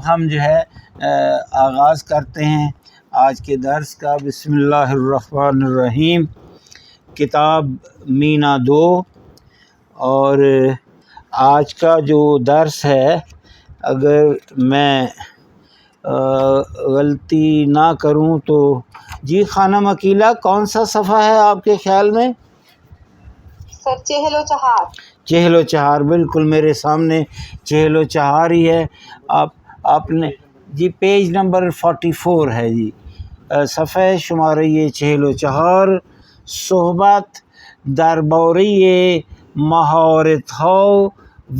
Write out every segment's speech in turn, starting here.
ہم جو ہے آغاز کرتے ہیں آج کے درس کا۔ بسم اللہ الرحمن الرحیم۔ کتاب مینا 2، اور آج کا جو درس ہے، اگر میں غلطی نہ کروں تو جی خانم عقیلہ، کون سا صفحہ ہے آپ کے خیال میں؟ سر 4 4 بالکل میرے سامنے 4 ہی ہے۔ آپ نے جی پیج نمبر 44 ہے جی، صفحہ شمارہ یہ 4 صحبت درباره مهارت‌ها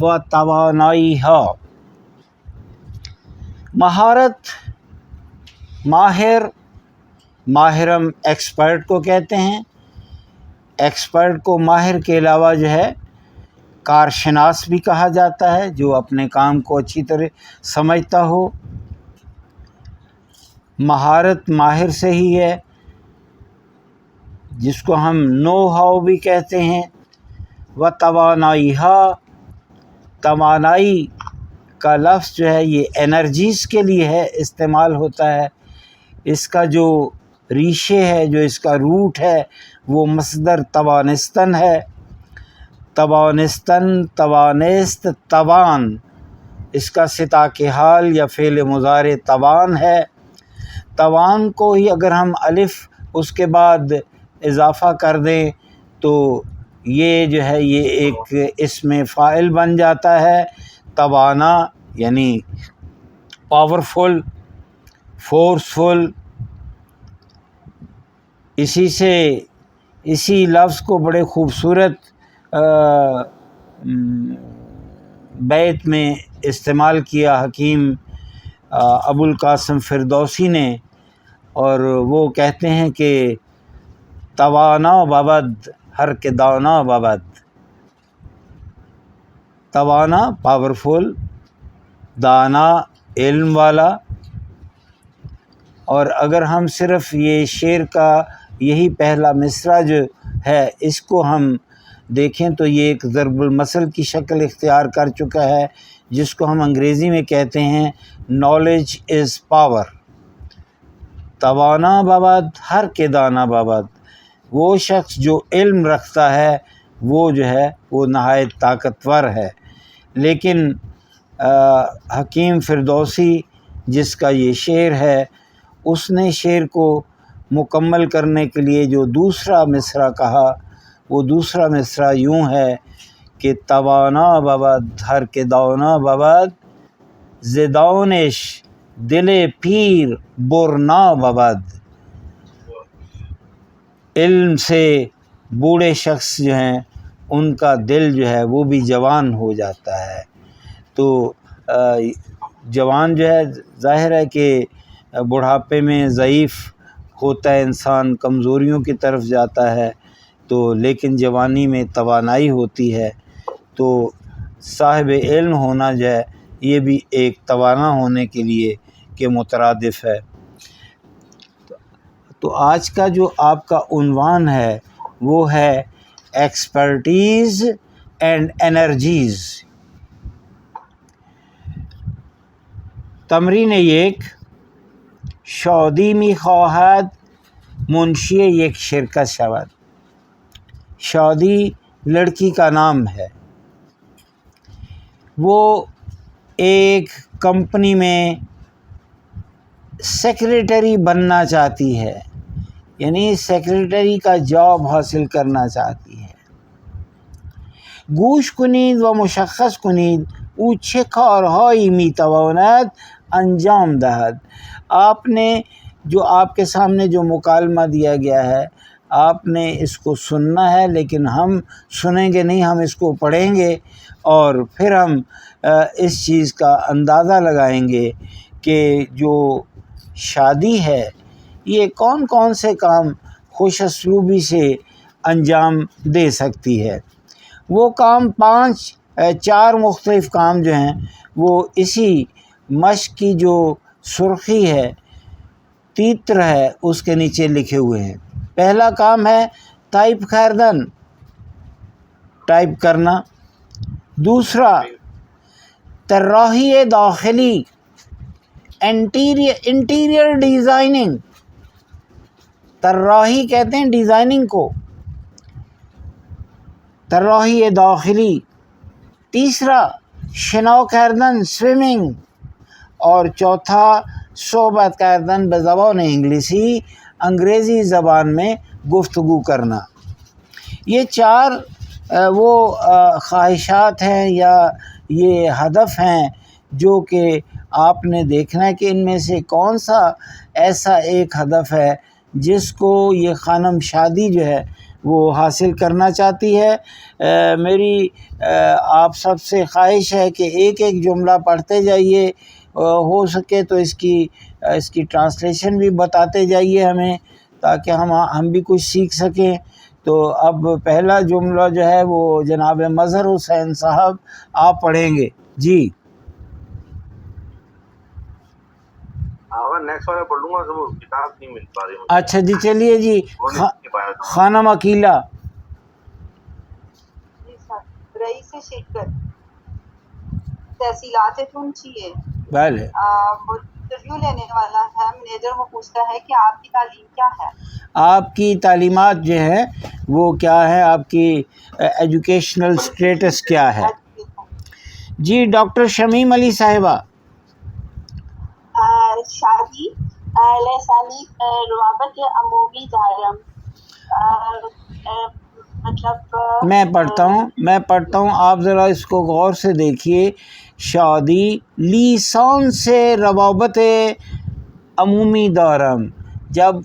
و توانایی‌ها۔ مہارت، ماہر ہم ایکسپرٹ کو کہتے ہیں۔ ایکسپرٹ کو ماہر کے علاوہ جو ہے کارشناس بھی کہا جاتا ہے، جو اپنے کام کو اچھی طرح سمجھتا ہو۔ مہارت ماہر سے ہی ہے، جس کو ہم نو ہاؤ بھی کہتے ہیں۔ و توانایی‌ها، توانائی کا لفظ جو ہے یہ انرجیز کے لیے ہے، استعمال ہوتا ہے۔ اس کا جو ریشے ہے، جو اس کا روٹ ہے، وہ مصدر توانستن ہے۔ توانستن، توانست، توان، اس کا صداق حال یا فعل مضارع توان ہے۔ توان کو ہی اگر ہم الف اس کے بعد اضافہ کر دیں تو یہ جو ہے یہ ایک اسم فاعل بن جاتا ہے۔ توانا یعنی پاورفل، فورسفل۔ اسی لفظ کو بڑے خوبصورت بیت میں استعمال کیا حکیم ابو القاسم فردوسی نے، اور وہ کہتے ہیں کہ توانا بابد ہر کے دانا بابد۔ توانا پاورفل، دانا علم والا۔ اور اگر ہم صرف یہ شعر کا یہی پہلا مصرع جو ہے اس کو ہم دیکھیں تو یہ ایک ضرب المثل کی شکل اختیار کر چکا ہے، جس کو ہم انگریزی میں کہتے ہیں نالج از پاور۔ توانا بابد ہر کے دانا بابد، وہ شخص جو علم رکھتا ہے وہ جو ہے وہ نہایت طاقتور ہے۔ لیکن حکیم فردوسی جس کا یہ شعر ہے، اس نے شعر کو مکمل کرنے کے لیے جو دوسرا مصرع کہا، وہ دوسرا مصرع یوں ہے کہ توانا بابد ہر کے دانا بابد، ز دانش دل پیر برنا بابد۔ علم سے بوڑھے شخص جو ہیں ان کا دل جو ہے وہ بھی جوان ہو جاتا ہے۔ تو جوان جو ہے ظاہر ہے کہ بڑھاپے میں ضعیف ہوتا ہے انسان، کمزوریوں کی طرف جاتا ہے، تو لیکن جوانی میں توانائی ہوتی ہے۔ تو صاحب علم ہونا جو ہے یہ بھی ایک توانا ہونے کے لیے کے مترادف ہے۔ تو آج کا جو آپ کا عنوان ہے وہ ہے ایکسپرٹیز اینڈ انرجیز۔ تمرین 1، شادی می خواهد منشی یک شرکت شود۔ شادی لڑکی کا نام ہے، وہ ایک کمپنی میں سیکریٹری بننا چاہتی ہے، یعنی سیکریٹری کا جاب حاصل کرنا چاہتی ہے۔ گوش کنید و مشخص کنید او چه کارهایی میتواند انجام دهد۔ آپ نے جو آپ کے سامنے جو مکالمہ دیا گیا ہے، آپ نے اس کو سننا ہے، لیکن ہم سنیں گے نہیں، ہم اس کو پڑھیں گے اور پھر ہم اس چیز کا اندازہ لگائیں گے کہ جو شادی ہے یہ کون کون سے کام خوش اسلوبی سے انجام دے سکتی ہے۔ وہ کام 4 مختلف کام جو ہیں وہ اسی مشق کی جو سرخی ہے، تیتر ہے، اس کے نیچے لکھے ہوئے ہیں۔ پہلا کام ہے ٹائپ کردن، ٹائپ کرنا۔ دوسرا طراحی داخلی، انٹیریئر ڈیزائننگ، طراحی کہتے ہیں ڈیزائننگ کو، طراحی داخلی۔ تیسرا شنا کردن سوئمنگ، اور چوتھا صحبت کردن بزبان انگلیسی، انگریزی زبان میں گفتگو کرنا۔ یہ چار وہ خواہشات ہیں یا یہ ہدف ہیں جو کہ آپ نے دیکھنا ہے کہ ان میں سے کون سا ایسا ایک ہدف ہے جس کو یہ خانم شادی جو ہے وہ حاصل کرنا چاہتی ہے۔ میری آپ سب سے خواہش ہے کہ ایک ایک جملہ پڑھتے جائیے، ہو سکے تو اس کی ٹرانسلیشن بھی بتاتے جائیے ہمیں، تاکہ ہم بھی کچھ سیکھ سکیں۔ تو اب پہلا جملہ جو ہے وہ جناب مظہر حسین صاحب آپ پڑھیں گے جی۔ نیکسٹ والا پڑھ لوں گا، وہ کتاب نہیں مل پا رہی مجھے۔ اچھا جی چلیے جی، خانم عقیلہ۔ جی سر، رئیس شرکت تحصیلات پنچیے، بھلے وہ انٹرویو لینے والا ہے، مینیجر وہ پوچھتا ہے کہ آپ کی تعلیم کیا ہے؟ آپ کی تعلیمات جو ہے وہ کیا ہے، آپ کی ایجوکیشنل سٹیٹس کیا ہے؟ جی ڈاکٹر شمیم علی صاحبہ۔ شادی لسانی روابط عمومی دارم، مطلب میں پڑھتا ہوں آپ ذرا اس کو غور سے دیکھیے۔ شادی لیسان سے روابط عمومی دارم، جب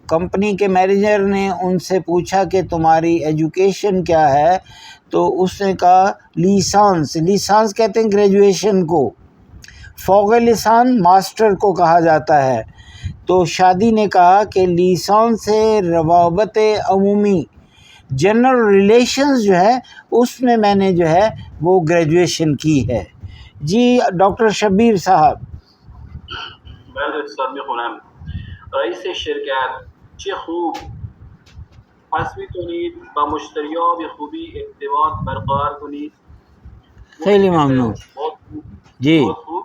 کمپنی کے مینیجر نے ان سے پوچھا کہ تمہاری ایجوکیشن کیا ہے تو اس نے کہا لیسانس کہتے ہیں گریجویشن کو، فوق لسان ماسٹر کو کہا جاتا ہے۔ تو شادی نے کہا کہ لیسان سے روابط عمومی، جنرل ریلیشنز جو ہے اس میں نے جو ہے وہ گریجویشن کی ہے۔ جی ڈاکٹر شبیر صاحب۔ رئیس شرکت چه خوب پس میتونید با مشتری‌ها به خوبی ارتباط برقرار کنید. خیلی ممنون جی۔ بہت خوب۔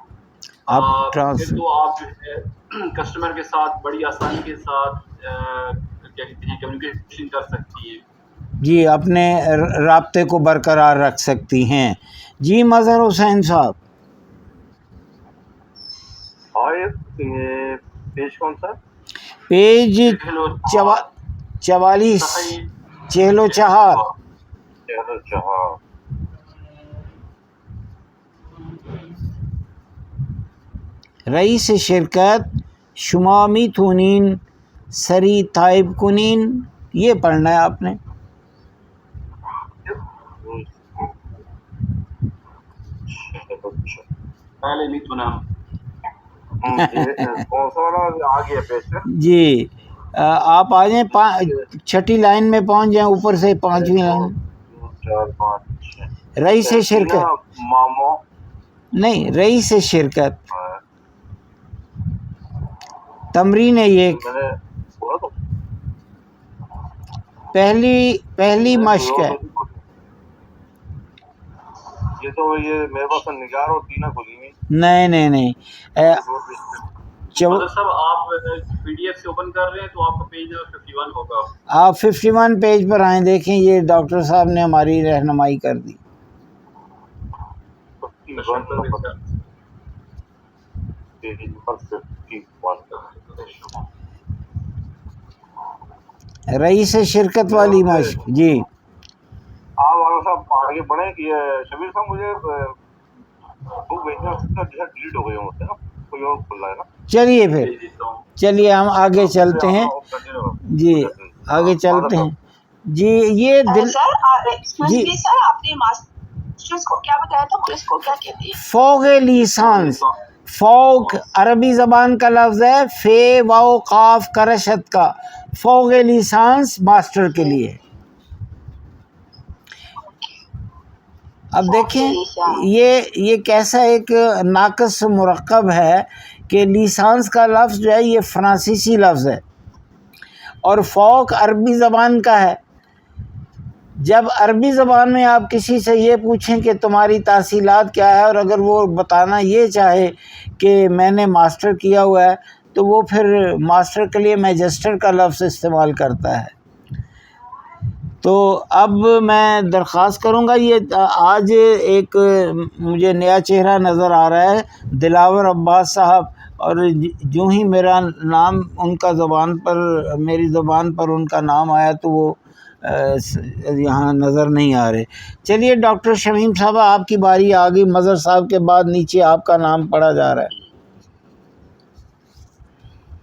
آپ پھر تو آپ جو ہے کسٹمر کے ساتھ بڑی آسانی کے ساتھ کیا کہتے ہیں کمیونیکیشن کر سکتی ہیں، جی اپنے رابطے کو برقرار رکھ سکتی ہیں۔ جی مظہر حسین صاحب۔ پیج کون سا؟ پیج 44 چہل و چہار۔ رئیس شرکت شما میتونین سری تائب کنین، یہ پڑھنا ہے آپ نے۔ بله میتونم۔ کون سا والا آ گیا پیج پہ؟ جی آپ آ جائیں، چھٹی لائن میں پہنچ جائیں، اوپر سے 5ویں لائن۔ 4 5 6 رئیس شرکت مامو نہیں، رئیس شرکت تمرین ایک، پہلی مشق ہے۔ یہ تو یہ میرے پاس نگار ہوتی نا کھلی ہوئی۔ نہیں مطلب صاحب آپ پی ڈی ایف سے اوپن کر رہے ہیں تو آپ کا پیج 51 ہوگا۔ آپ 51 پیج پر آئیں، دیکھیں یہ ڈاکٹر صاحب نے ہماری رہنمائی کر دی۔ رئیس شرکت والی مشق جی۔ آپ والا صاحب آگے بڑھیں کہ شبیر صاحب مجھے بک بھیجنا ڈیلیٹ ہو گئے ہوتے ہیں نا، کوئی اور کھل رہا ہے نا۔ چلیے پھر چلیے ہم آگے چلتے ہیں جی، آگے چلتے ہیں جی۔ یہ دل جی سر آپ نے ماسٹرز کو کیا بتایا تھا، اس کو کیا کہتے ہیں؟ فوق لیسانس، فوق عربی زبان کا لفظ ہے، فے واو قاف کرشت کا، فوق لیسانس ماسٹر کے لیے۔ اب دیکھیں یہ کیسا ایک ناقص مرکب ہے کہ لیسانس کا لفظ جو ہے یہ فرانسیسی لفظ ہے اور فوق عربی زبان کا ہے، جب عربی زبان میں آپ کسی سے یہ پوچھیں کہ تمہاری تحصیلات کیا ہے، اور اگر وہ بتانا یہ چاہے کہ میں نے ماسٹر کیا ہوا ہے، تو وہ پھر ماسٹر کے لیے میجسٹر کا لفظ استعمال کرتا ہے۔ تو اب میں درخواست کروں گا، یہ آج ایک مجھے نیا چہرہ نظر آ رہا ہے، دلاور عباس صاحب، اور جو ہی میرا نام ان کا زبان پر، میری زبان پر ان کا نام آیا تو وہ یہاں نظر نہیں آ رہے۔ چلیے ڈاکٹر شمیم صاحبہ، آپ کی باری آ گئی، مظہر صاحب کے بعد نیچے آپ کا نام پڑھا جا رہا ہے۔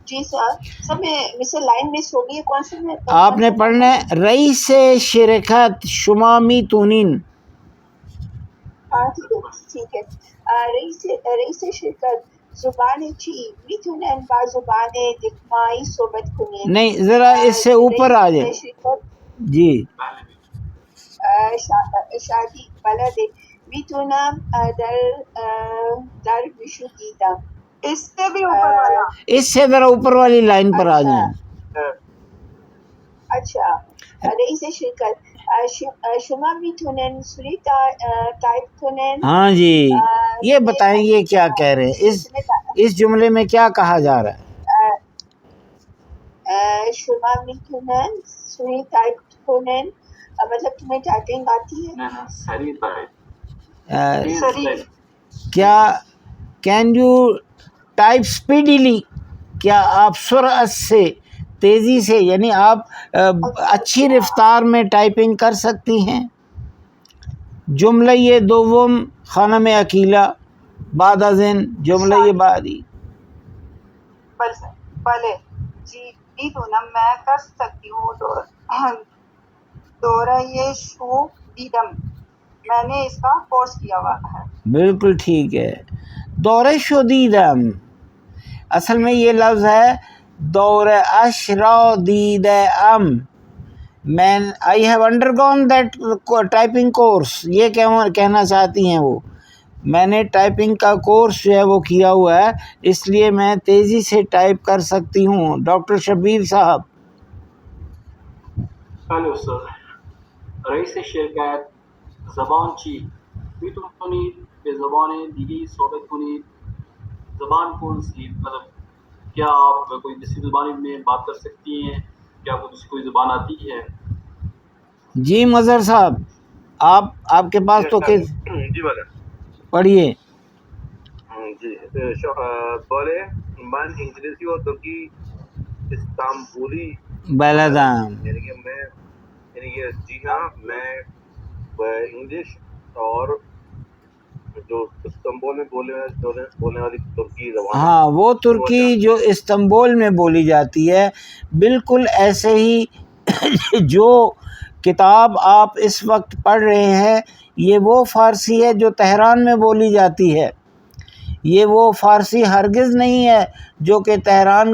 جی سر میں سے لائن مس ہو گئی ہے، کون سے میں آپ نے پڑھنا ہے رئیس شرکت شما میتونین۔ ٹھیک ہے۔ رئیس شرکت زبان چی میتونن با زبان دکمائی صحبت کنین۔ نہیں، ذرا اس سے اوپر آ جائیں۔ رئیس شرکت جی شادی بلد میتونم در وشو دیدم۔ اس سے بھی اوپر والا اس سے ذرا اوپر والی لائن پر آ جائیں۔ اچھا، رئیس شرکت شما میتونن سوری ٹائپ کنن۔ ہاں جی، یہ بتائیں یہ کیا کہہ رہے ہیں، اس جملے میں کیا کہا جا رہا ہے؟ شما میتونن سوری ٹائپ کنن، مطلب تمہیں ٹائپنگ آتی ہے؟ سری طرح کیا کین یو ٹائپ اسپیڈیلی، کیا آپ سرعت سے، تیزی سے، یعنی آپ اچھی رفتار میں ٹائپنگ کر سکتی ہیں؟ جملہ دوم خانم اکیلا بعد ازن جملہ بعدی۔ بلے جی میتونم میں کر سکتی ہوں دورہ شو دیدم، میں نے اس کا کورس کیا ہوا ہے۔ بالکل ٹھیک ہے، دورہ شدیدم، اصل میں یہ لفظ ہے دورہ اشرا دیدم، میں I have undergone that typing course, یہ کہنا چاہتی ہیں وہ، میں نے ٹائپنگ کا کورس جو ہے وہ کیا ہوا ہے، اس لیے میں تیزی سے ٹائپ کر سکتی ہوں۔ ڈاکٹر شبیر صاحب۔ ہلو سر، رئیس شرکت زبان چی میتونید به زبان دیگی صحبت کنید؟ زبان کون سی، مطلب کیا آپ کوئی دوسری زبان میں بات کر سکتی ہیں؟ کیا آپ کو کوئی زبان آتی ہے؟ جی مظہر صاحب، آپ کے پاس تو جی بولے پڑھیے۔ جی بولے من انگلیسی اور ترکی استانبولی بلدم، یعنی کہ جی ہاں، میں انگلش اور جو استنبول میں بولنے والی ترکی زبان ہے، ہاں وہ ترکی جو استنبول میں بولی جاتی ہے، بالکل ایسے ہی جو کتاب آپ اس وقت پڑھ رہے ہیں یہ وہ فارسی ہے جو تہران میں بولی جاتی ہے، یہ وہ فارسی ہرگز نہیں ہے جو کہ تہران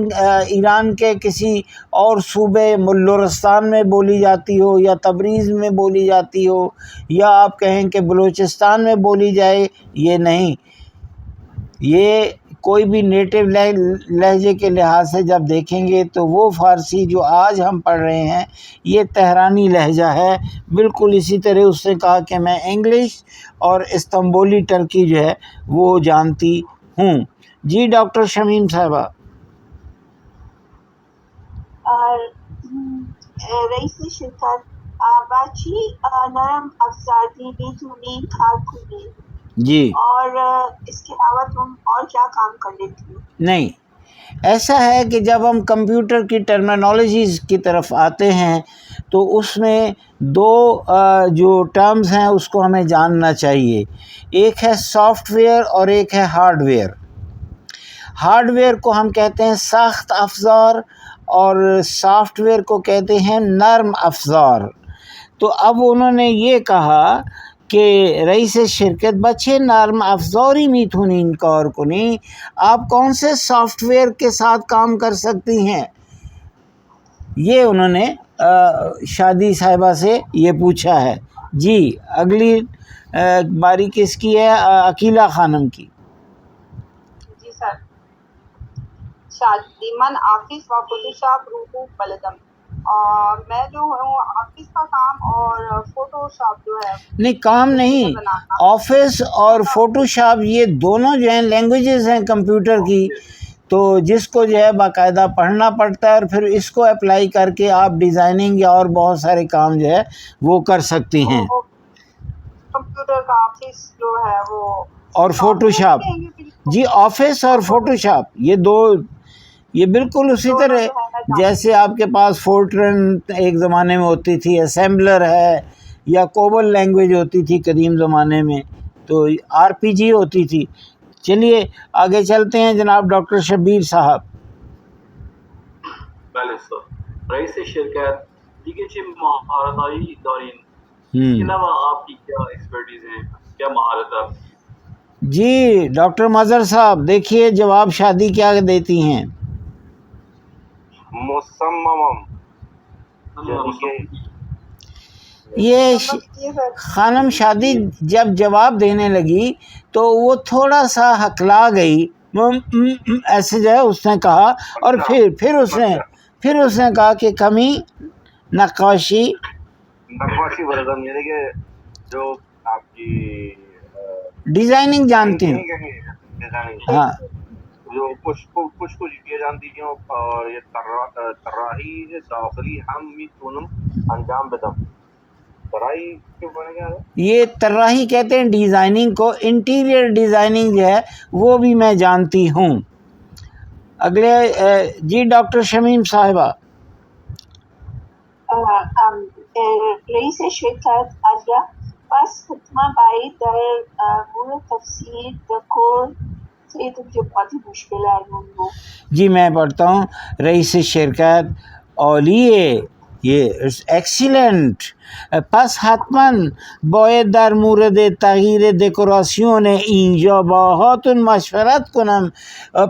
ایران کے کسی اور صوبے لرستان میں بولی جاتی ہو، یا تبریز میں بولی جاتی ہو، یا آپ کہیں کہ بلوچستان میں بولی جائے، یہ نہیں، یہ کوئی بھی نیٹو لہجے کے لحاظ سے جب دیکھیں گے تو وہ فارسی جو آج ہم پڑھ رہے ہیں یہ تہرانی لہجہ ہے، بالکل اسی طرح اس نے کہا کہ میں انگلش اور استنبولی ترکی جو ہے وہ جانتی ہوں۔ جی ڈاکٹر شمیم صاحبہ۔ رئیس شرکت باچی نرم افزاری میتونی کار کنی، جی، اور اس کے علاوہ تم اور کیا کام کر لیتی ہو؟ نہیں، ایسا ہے کہ جب ہم کمپیوٹر کی ٹرمینالوجیز کی طرف آتے ہیں تو اس میں دو جو ٹرمز ہیں اس کو ہمیں جاننا چاہیے، ایک ہے سافٹ ویئر اور ایک ہے ہارڈ ویئر۔ ہارڈ ویئر کو ہم کہتے ہیں سخت افزار اور سافٹ ویئر کو کہتے ہیں نرم افزار۔ تو اب انہوں نے یہ کہا کہ رئیس شرکت بچے نرم افزاری میتونین کار کنی، آپ کون سے سافٹ ویئر کے ساتھ کام کر سکتی ہیں، یہ انہوں نے شادی صاحبہ سے یہ پوچھا ہے۔ جی اگلی باری کس کی ہے؟ عقیلہ خانم کی۔ جی سر، شادی من آفیس و فوٹوشاپ روحو بلدم، اور میں جو ہوں آفس کا کام اور فوٹو شاپ جو ہے نہیں کام نہیں، بنانا. آفس اور فوٹو شاپ یہ دونوں جو ہیں لینگویجز ہیں کمپیوٹر کی، تو جس کو جو ہے باقاعدہ پڑھنا پڑتا ہے اور پھر اس کو اپلائی کر کے آپ ڈیزائننگ یا اور بہت سارے کام جو ہے وہ کر سکتی ہیں. کمپیوٹر کا آفس جو ہے وہ اور فوٹو شاپ، جی آفس اور فوٹو شاپ یہ دو، یہ بالکل اسی طرح جیسے آپ کے پاس فورٹرن ایک زمانے میں ہوتی تھی، اسمبلر ہے، یا کوبل لینگویج ہوتی تھی قدیم زمانے میں، تو آر پی جی ہوتی تھی. چلیے آگے چلتے ہیں جناب ڈاکٹر شبیر صاحب. بله سر. رئیس شرکت دیگه چه مهارت‌هایی دارین؟ اس کے علاوہ آپ کی کیا ایکسپرٹیز ہیں، کیا مہارت ہے؟ جی ڈاکٹر مظہر صاحب دیکھیے جواب شادی کیا دیتی ہیں. مصمم یہ خانم شادی جب جواب دینے لگی تو وہ تھوڑا سا ہکلا گئی، ایسے جو ہے اس نے کہا، اور پھر اس نے کہا کہ کمی نقاشی ورزم، یعنی کہ جو آپ کی ڈیزائننگ جانتی ہوں. ہاں جو کچھ یہ جانتی ہوں، اور یہ طراحی داخلی ہم میتونم انجام بدم. طراحی کے بارے کیا ہے؟ یہ طراحی کہتے ہیں ڈیزائننگ کو، انٹیریئر ڈیزائننگ جو ہے وہ بھی میں جانتی ہوں. اگلے جی ڈاکٹر شمیم صاحبہ. رئیس شرکت عالیہ پس ختمہ بائی در مورد تفسیر دکور سے جو بہت ہی مشکل ہے. جی میں پڑھتا ہوں. رئیس شرکت عالیہ، یہ ایکسیلنٹ. پس حتما باید در مورد تغییر دکوراسیون اینجا باهاتون مشورت کنم.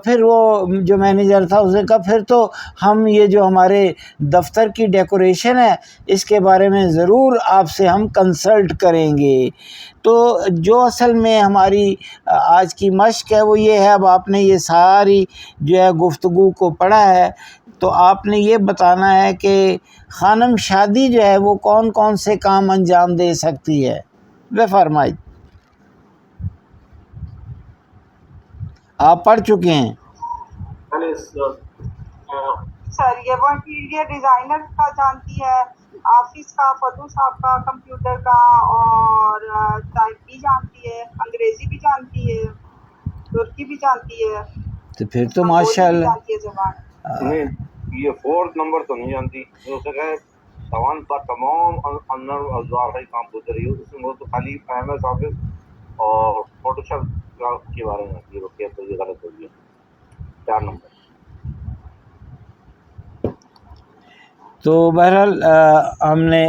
پھر وہ جو مینیجر تھا اس نے کہا پھر تو ہم یہ جو ہمارے دفتر کی ڈیکوریشن ہے اس کے بارے میں ضرور آپ سے ہم کنسلٹ کریں گے. تو جو اصل میں ہماری آج کی مشق ہے وہ یہ ہے، اب آپ نے یہ ساری جو ہے گفتگو کو پڑھا ہے تو آپ نے یہ بتانا ہے کہ خانم شادی جو ہے وہ کون کون سے کام انجام دے سکتی ہے. وہ فرمائیں، آپ پڑھ چکے ہیں. بله سر. سر یہ وہ انٹیریئر ڈیزائنر کا جانتی ہے، آفس کا، فوٹو شاپ کا، کمپیوٹر کا، اور ٹائپ بھی جانتی ہے، انگریزی بھی جانتی ہے، ترکی بھی جانتی ہے، تو پھر تو ماشاء اللہ. جانتی ہے زبان. نہیں یہ فورتھ نمبر تو نہیں جانتی. اسے کہ سوان کا تمام اندر ازوار ہے کام پوچھ رہی ہو، اس میں تو خالی ایم ایس آفس اور فوٹو شاپ کے بارے میں یہ رکھے تو یہ غلط ہو گیا. 4 نمبر. تو بہرحال ہم نے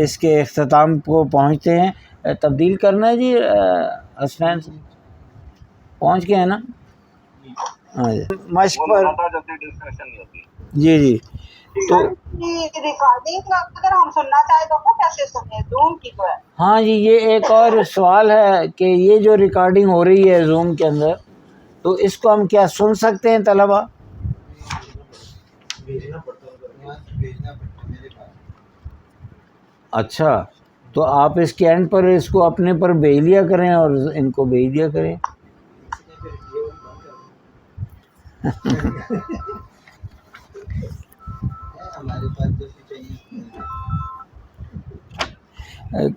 اس کے اختتام کو پہنچتے ہیں. تبدیل کرنا ہے جی حسنین سے پہنچ گئے ہیں نا. ہاں جی مشق پر جی جی. تو ریکارڈنگ اگر ہم سننا چاہیں تو کیسے سنیں؟ زوم کی تو ہے. ہاں جی یہ ایک اور سوال ہے کہ یہ جو ریکارڈنگ ہو رہی ہے زوم کے اندر، تو اس کو ہم کیا سن سکتے ہیں طلبہ؟ اچھا تو آپ اس کے اینڈ پر اس کو اپنے پر بھیج لیا کریں اور ان کو بھیج دیا کریں.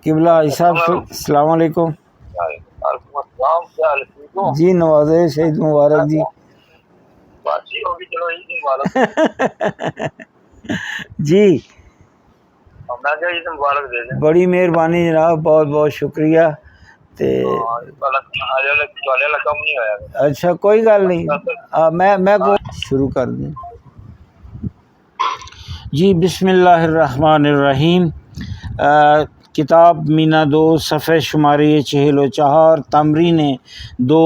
قبلہ صاحب السلام علیکم. جی نوازے شہید مبارک جی. جی بڑی مہربانی جناب، بہت بہت شکریہ. اچھا کوئی گل نہیں، میں شروع کر دیں. جی بسم اللہ الرحمن الرحیم. کتاب مینا 2 صفحه شماره 44 تمرین 2.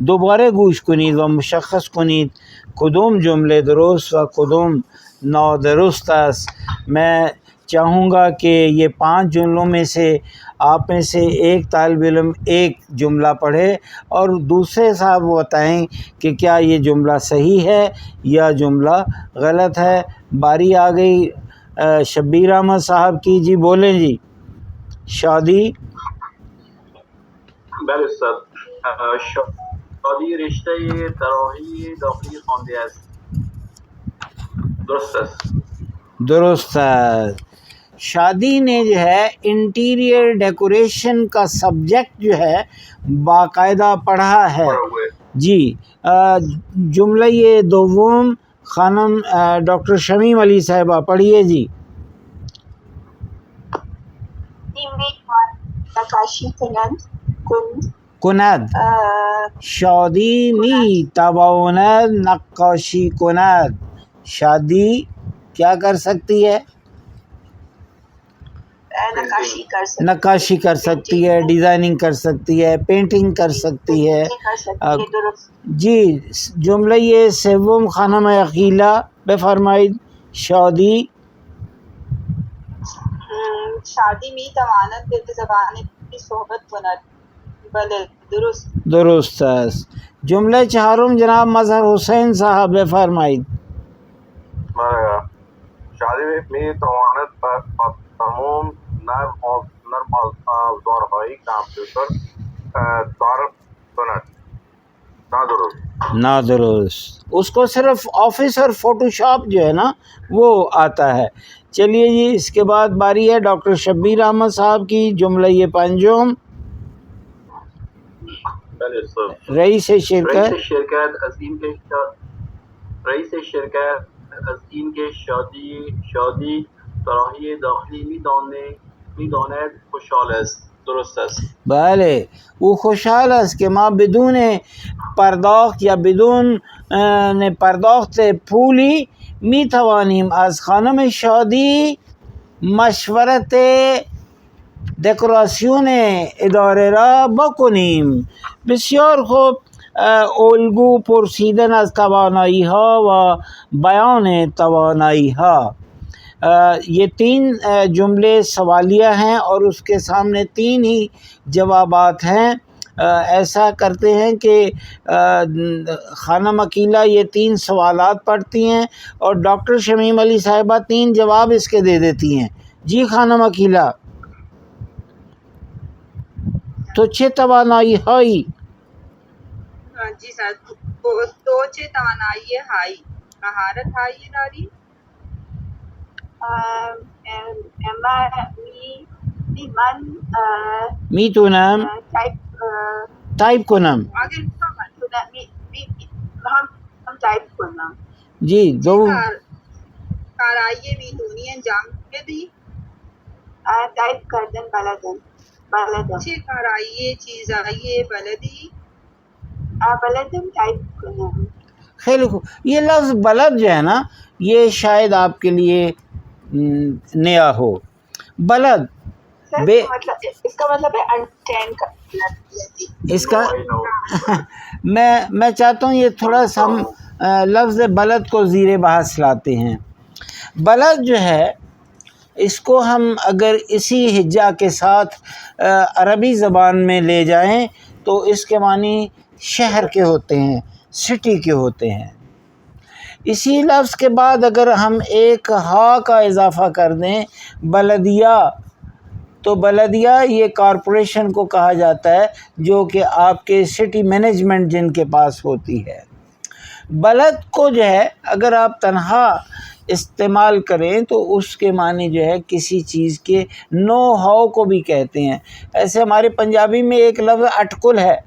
دوباره گوش کنید و مشخص کنید کدوم جمله درست و کدوم نادرست است. میں چاہوں گا کہ یہ 5 جملوں میں سے آپ میں سے ایک طالب علم ایک جملہ پڑھے اور دوسرے صاحب بتائیں کہ کیا یہ جملہ صحیح ہے یا جملہ غلط ہے. باری آ گئی شبیر احمد صاحب کی. جی بولیں جی. شادی بله استاد. شادی رشته طراحی داخلی خوانده است. درست است. درست ہے. شادی نے جو ہے انٹیریئر ڈیکوریشن کا سبجیکٹ جو ہے باقاعدہ پڑھا ہے. پڑھا ہوئے. جی جملہ یہ دوم خانم ڈاکٹر شمیم علی صاحبہ پڑھیے جی. نقاشی کند شادی می تواند نقاشی کند. شادی کیا کر سکتی ہے؟ نقاشی کر سکتی ہے، ڈیزائننگ کر سکتی ہے، پینٹنگ کر سکتی ہے. جی جملہ یہ سوم خانم عقیلہ بفرمائید. شادی شادی می تواند به زبان صحبت کند. بله درست است. جملہ چہارم جناب مظہر حسین صاحب بفرمائید. شادی می تواند تمام نرم افزارهای کامپیوتر تعارف کند. نادرست. اس کو صرف آفس اور فوٹو شاپ جو ہے نا وہ آتا ہے. چلیے جی اس کے بعد باری ہے ڈاکٹر شبیر احمد صاحب کی. جملہ یہ پنجم رئیس شرکت رئیس شرکت از این که شادی طراحی داخلی میداند خوشحال است. درست است. بله او خوشحال است که ما بدون پرداخت یا بدون پرداخت پولی می توانیم از خانم شادی مشورت دکوراسیون اداره را بکنیم. بسیار خوب. الگو پرسیدن از توانایی ها و بیان توانایی ها. یہ تین جملے سوالیہ ہیں اور اس کے سامنے تین ہی جوابات ہیں. ایسا کرتے ہیں کہ خانم عقیلہ یہ تین سوالات پڑھتی ہیں اور ڈاکٹر شمیم علی صاحبہ تین جواب اس کے دے دیتی ہیں. جی خانم عقیلہ تو چه توانایی هایی؟ جی سر تو چه توانایی هایی؟ مهارت هایی داری؟ من میتونم تایپ کنم. اگر هم تایپ کنم. جی دو کارایی میتونی انجام بدی؟ تایپ کردن بلدم. چه کارایی چیزایی بلدی؟ بلدم تایپ کنم. خیلی خوب. یہ لفظ بلد جو ہے نا یہ شاید آپ کے لیے نیا ہو. بلد اس کا مطلب ہے انٹینڈ کا. اس کا میں چاہتا ہوں یہ تھوڑا سا ہم لفظ بلد کو زیر بحث لاتے ہیں. بلد جو ہے اس کو ہم اگر اسی ہجا کے ساتھ عربی زبان میں لے جائیں تو اس کے معنی شہر کے ہوتے ہیں، سٹی کے ہوتے ہیں. اسی لفظ کے بعد اگر ہم ایک ہا کا اضافہ کر دیں بلدیہ، تو بلدیہ یہ کارپوریشن کو کہا جاتا ہے جو کہ آپ کے سٹی مینجمنٹ جن کے پاس ہوتی ہے. بلد کو جو ہے اگر آپ تنہا استعمال کریں تو اس کے معنی جو ہے کسی چیز کے نو ہاؤ کو بھی کہتے ہیں. ایسے ہمارے پنجابی میں ایک لفظ اٹکل ہے،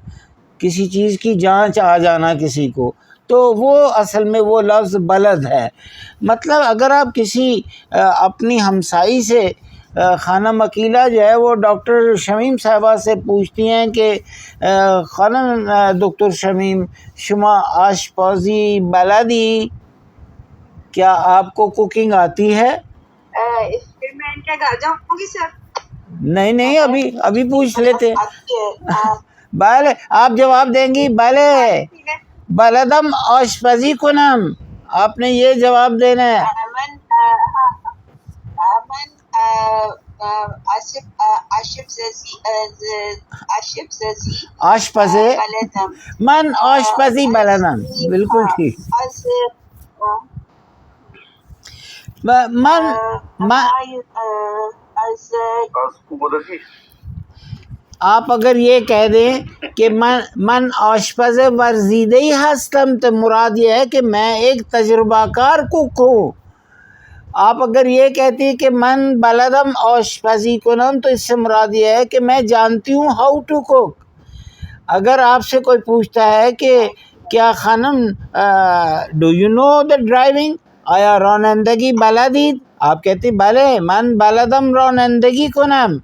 کسی چیز کی جانچ آ جانا کسی کو، تو وہ اصل میں وہ لفظ بلد ہے. مطلب اگر آپ کسی اپنی ہمسائی سے خانم عقیلہ جو ہے وہ ڈاکٹر شمیم صاحبہ سے پوچھتی ہیں کہ خانم دکتر شمیم شما آشپازی بلدی، کیا آپ کو کوکنگ آتی ہے؟ پھر میں ان کے گھر جاؤں گی سر. نہیں ابھی پوچھ لیتے. بله آپ جواب دیں گی بله بلدم آشپزی کنم. آپ نے یہ جواب دینا ہے. آشپزی من آشپزی بلدم. بالکل ٹھیک. من از از قوتی آپ اگر یہ کہہ دیں کہ من آشپز ورزیدہ ہی ہستم تو مراد یہ ہے کہ میں ایک تجربہ کار کوک ہوں. آپ اگر یہ کہتی ہیں کہ من بلدم آشپزی کنم تو اس سے مراد یہ ہے کہ میں جانتی ہوں ہاؤ ٹو کوک. اگر آپ سے کوئی پوچھتا ہے کہ کیا خانم do you know the driving, آیا رانندگی بلدید، آپ کہتی بلے من بلدم رانندگی کنم،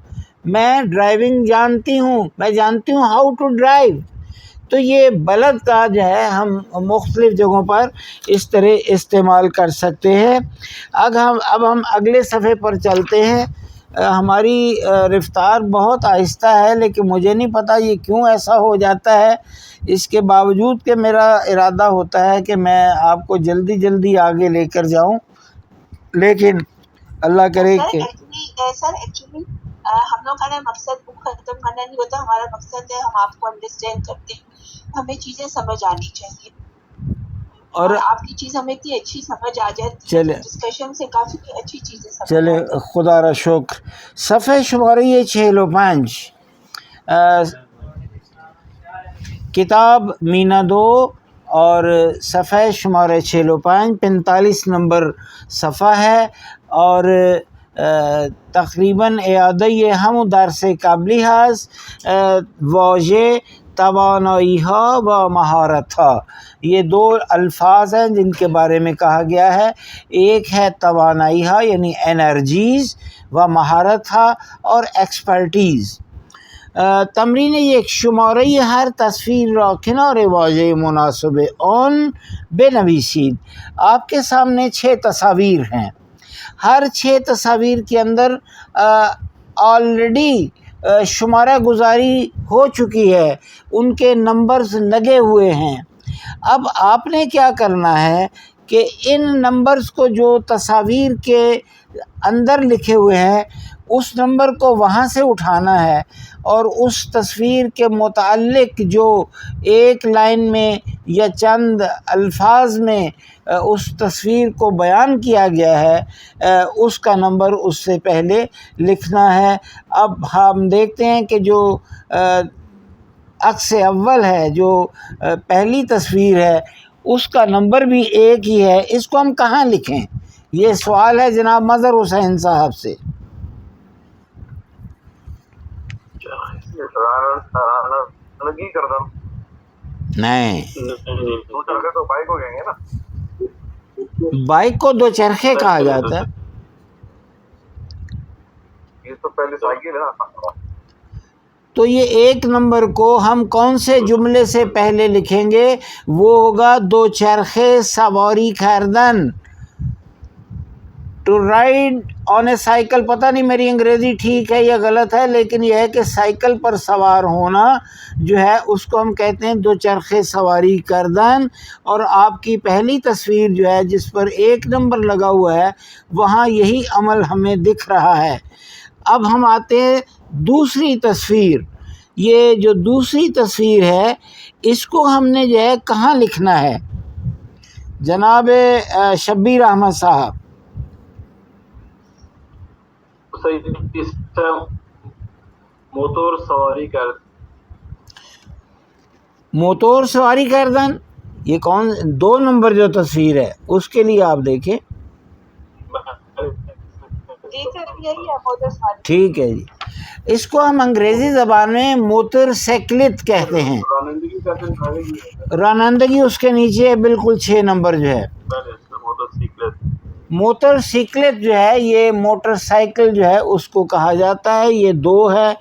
میں ڈرائیونگ جانتی ہوں، میں جانتی ہوں ہاؤ ٹو ڈرائیو. تو یہ بلد کا جو ہے ہم مختلف جگہوں پر اس طرح استعمال کر سکتے ہیں. اب ہم اگلے صفحے پر چلتے ہیں. ہماری رفتار بہت آہستہ ہے، لیکن مجھے نہیں پتہ یہ کیوں ایسا ہو جاتا ہے، اس کے باوجود کہ میرا ارادہ ہوتا ہے کہ میں آپ کو جلدی جلدی آگے لے کر جاؤں، لیکن اللہ کرے کہ سر ایکچولی ہم لوگ کا مقصد بک ختم کرنا نہیں ہوتا. ہمارا مقصد ہے ہم آپ کو انڈرسٹینڈ کرتے ہیں، ہمیں چیزیں سمجھ آنی چاہیے، اور آپ کی چیز ہمیں اتنی اچھی سمجھ آ جاتی ہے، ڈسکشن سے کافی اچھی چیزیں سمجھ چلے خدا را شکر. صفحہ شمارہ 605 کتاب مینا 2 اور صفحہ شمارہ 605 45 نمبر صفحہ ہے، اور تقریباً اعادہ ہم درس قبلی ہاز واژه توانایی ها و مہارت ها، یہ دو الفاظ ہیں جن کے بارے میں کہا گیا ہے. ایک ہے توانائی ها یعنی انرجیز، و مہارت ها اور ایکسپرٹیز. تمرین یک شماره هر تصویر را کنار واژه مناسب آن بنویسید. آپ کے سامنے 6 تصاویر ہیں، ہر 6 تصاویر کے اندر آلریڈی شمارہ گزاری ہو چکی ہے، ان کے نمبرز لگے ہوئے ہیں. اب آپ نے کیا کرنا ہے کہ ان نمبرز کو جو تصاویر کے اندر لکھے ہوئے ہیں اس نمبر کو وہاں سے اٹھانا ہے، اور اس تصویر کے متعلق جو ایک لائن میں یا چند الفاظ میں اس تصویر کو بیان کیا گیا ہے اس کا نمبر اس سے پہلے لکھنا ہے. اب ہم دیکھتے ہیں کہ جو عکس اول ہے، جو پہلی تصویر ہے، اس کا نمبر بھی ایک ہی ہے. اس کو ہم کہاں لکھیں؟ یہ سوال ہے جناب مظہر حسین صاحب سے. رانندگی کردم نہیں، دو چرخے تو بائک ہو جائیں گے نا. بائک کو دو چرخے کہا جاتا ہے. یہ تو پہلے سائیکل ہے نا. تو یہ ایک نمبر کو ہم کون سے جملے سے پہلے لکھیں گے؟ وہ ہوگا دو چرخے سواری کردن، to ride on a cycle. پتہ نہیں میری انگریزی ٹھیک ہے یا غلط ہے، لیکن یہ ہے کہ سائیکل پر سوار ہونا جو ہے اس کو ہم کہتے ہیں دو چرخے سواری کردن. اور آپ کی پہلی تصویر جو ہے جس پر ایک نمبر لگا ہوا ہے وہاں یہی عمل ہمیں دکھ رہا ہے. اب ہم آتے ہیں دوسری تصویر. یہ جو دوسری تصویر ہے اس کو ہم نے جو ہے کہاں لکھنا ہے جناب شبیر احمد صاحب؟ موتور سواری کر موتور سواری کردن. یہ کون 2 نمبر جو تصویر ہے اس کے لیے آپ دیکھیں. جی سر یہی ہے موٹر سائیکل. ٹھیک ہے جی. اس کو ہم انگریزی زبان میں موٹر سائیکلت کہتے ہیں. رانندگی کرتے ہیں. رانندگی اس کے نیچے ہے بالکل 6 نمبر جو ہے. موٹر سائیکلت جو ہے یہ موٹر سائیکل جو ہے اس کو کہا جاتا ہے. یہ 2 ہے،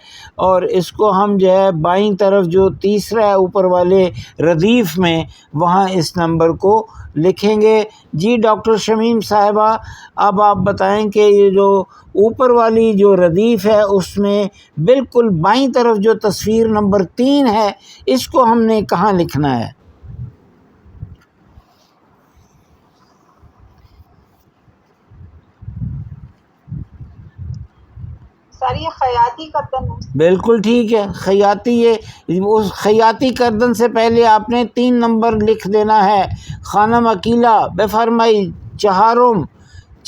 اور اس کو ہم جو ہے بائیں طرف جو تیسرا ہے اوپر والے ردیف میں وہاں اس نمبر کو لکھیں گے. جی ڈاکٹر شمیم صاحبہ، اب آپ بتائیں کہ یہ جو اوپر والی جو ردیف ہے اس میں بالکل بائیں طرف جو تصویر نمبر 3 ہے اس کو ہم نے کہاں لکھنا ہے؟ سر یہ خیاطی کردن ہے. بالکل ٹھیک ہے، خیاطی. یہ اس خیاطی کردن سے پہلے آپ نے 3 نمبر لکھ دینا ہے. خانم اکیلا بفرمائی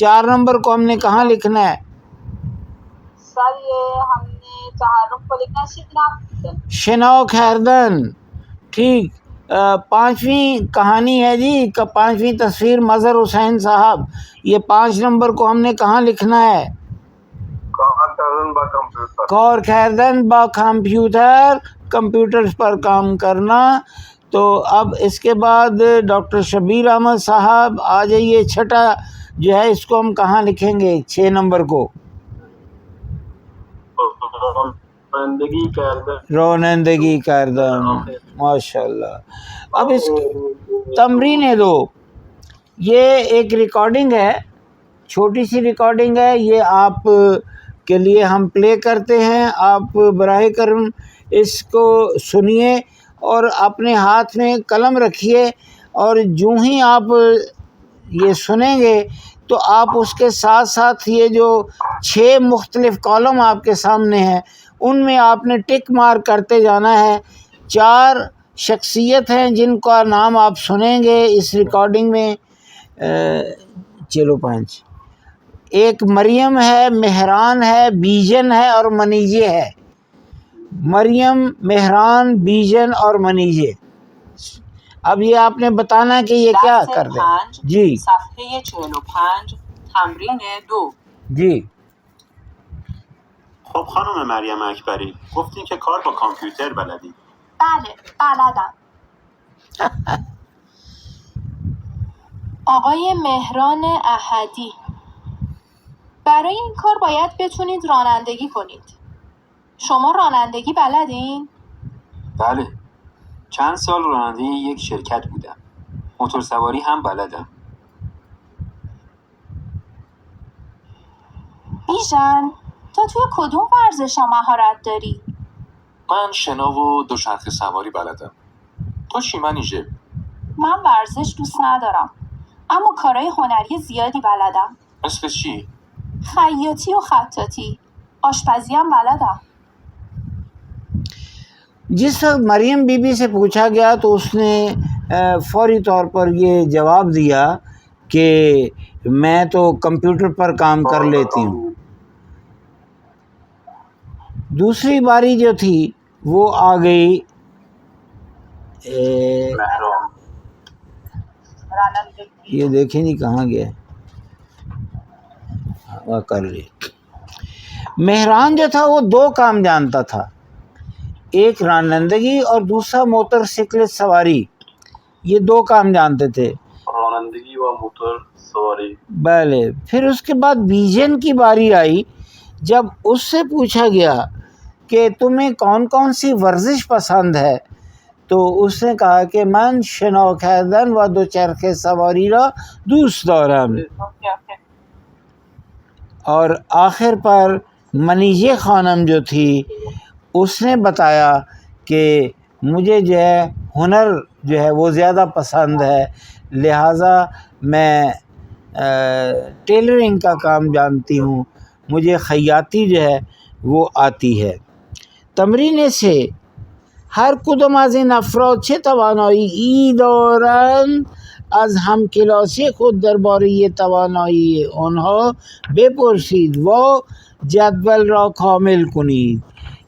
4 نمبر کو ہم نے کہاں لکھنا ہے؟ سر یہ ہم نے تحرک کو لکھنا ہے شناک خیردن. ٹھیک. 5ویں کہانی ہے جی، 5ویں تصویر مظہر حسین صاحب. یہ 5 نمبر کو ہم نے کہاں لکھنا ہے؟ کار کردن با کمپیوٹر، کمپیوٹر پر کام کرنا. تو اب اس کے بعد ڈاکٹر شبیر احمد صاحب آ جائیے. چھٹا جو ہے اس کو ہم کہاں لکھیں گے 6 نمبر کو؟ رونندگی کردن. ماشاء اللہ. اب اس تمرین 2، یہ ایک ریکارڈنگ ہے، چھوٹی سی ریکارڈنگ ہے، یہ آپ کے لیے ہم پلے کرتے ہیں. آپ براہ کرم اس کو سنیے اور اپنے ہاتھ میں قلم رکھیے، اور جو ہی آپ یہ سنیں گے تو آپ اس کے ساتھ ساتھ یہ جو 6 مختلف کالم آپ کے سامنے ہیں ان میں آپ نے ٹک مار کرتے جانا ہے. 4 شخصیت ہیں جن کا نام آپ سنیں گے اس ریکارڈنگ میں. چلو 5. ایک مریم ہے، مہران ہے، بیجن ہے اور منیجے ہے. مریم، مہران، بیجن اور منیجے. اب یہ آپ نے بتانا کہ یہ کیا کر دیں. جی صفحه 45 تمرین 2. جی. خب خانم مریم اکبری، گفتین که کار با کامپیوتر بلدی. بله بلدم. آقای مهران احدی، برای این کار باید بتونید رانندگی کنید. شما رانندگی بلدین؟ بله، چند سال راننده یک شرکت بودم. موتور سواری هم بلدم. بیژن، تو توی کدوم ورزش مهارت داری؟ من شنا و دوچرخه سواری بلدم. تو چی منیژه؟ من ورزش دوست ندارم، اما کارهای هنری زیادی بلدم. مثل چی؟ خیاطی و خطاطی. آشپزی هم بلدم. جس وقت مریم بی بی سے پوچھا گیا تو اس نے فوری طور پر یہ جواب دیا کہ میں تو کمپیوٹر پر کام کر لیتی ہوں. دوسری باری جو تھی وہ آ گئی یہ دیکھیں جی کہاں گیا، وہ کر لی. مہران جو تھا وہ 2 کام جانتا تھا، ایک رانندگی اور دوسرا موٹر سائیکل سواری. یہ 2 کام جانتے تھے، رانندگی و موٹر سواری. بلے. پھر اس کے بعد بیجن کی باری آئی. جب اس سے پوچھا گیا کہ تمہیں کون کون سی ورزش پسند ہے تو اس نے کہا کہ من شنا کردن و دوچرخه سواری را دوست دارم. اور آخر پر منیژے خانم جو تھی اس نے بتایا کہ مجھے جو ہے ہنر جو ہے وہ زیادہ پسند ہے، لہٰذا میں ٹیلرنگ کا کام جانتی ہوں، مجھے خیاطی جو ہے وہ آتی ہے. تمرین 3، هر کدام از این افراد چه توانایی دارند از همکلاسی خود درباره توانایی آنها بپرسید و جدول را کامل کنید.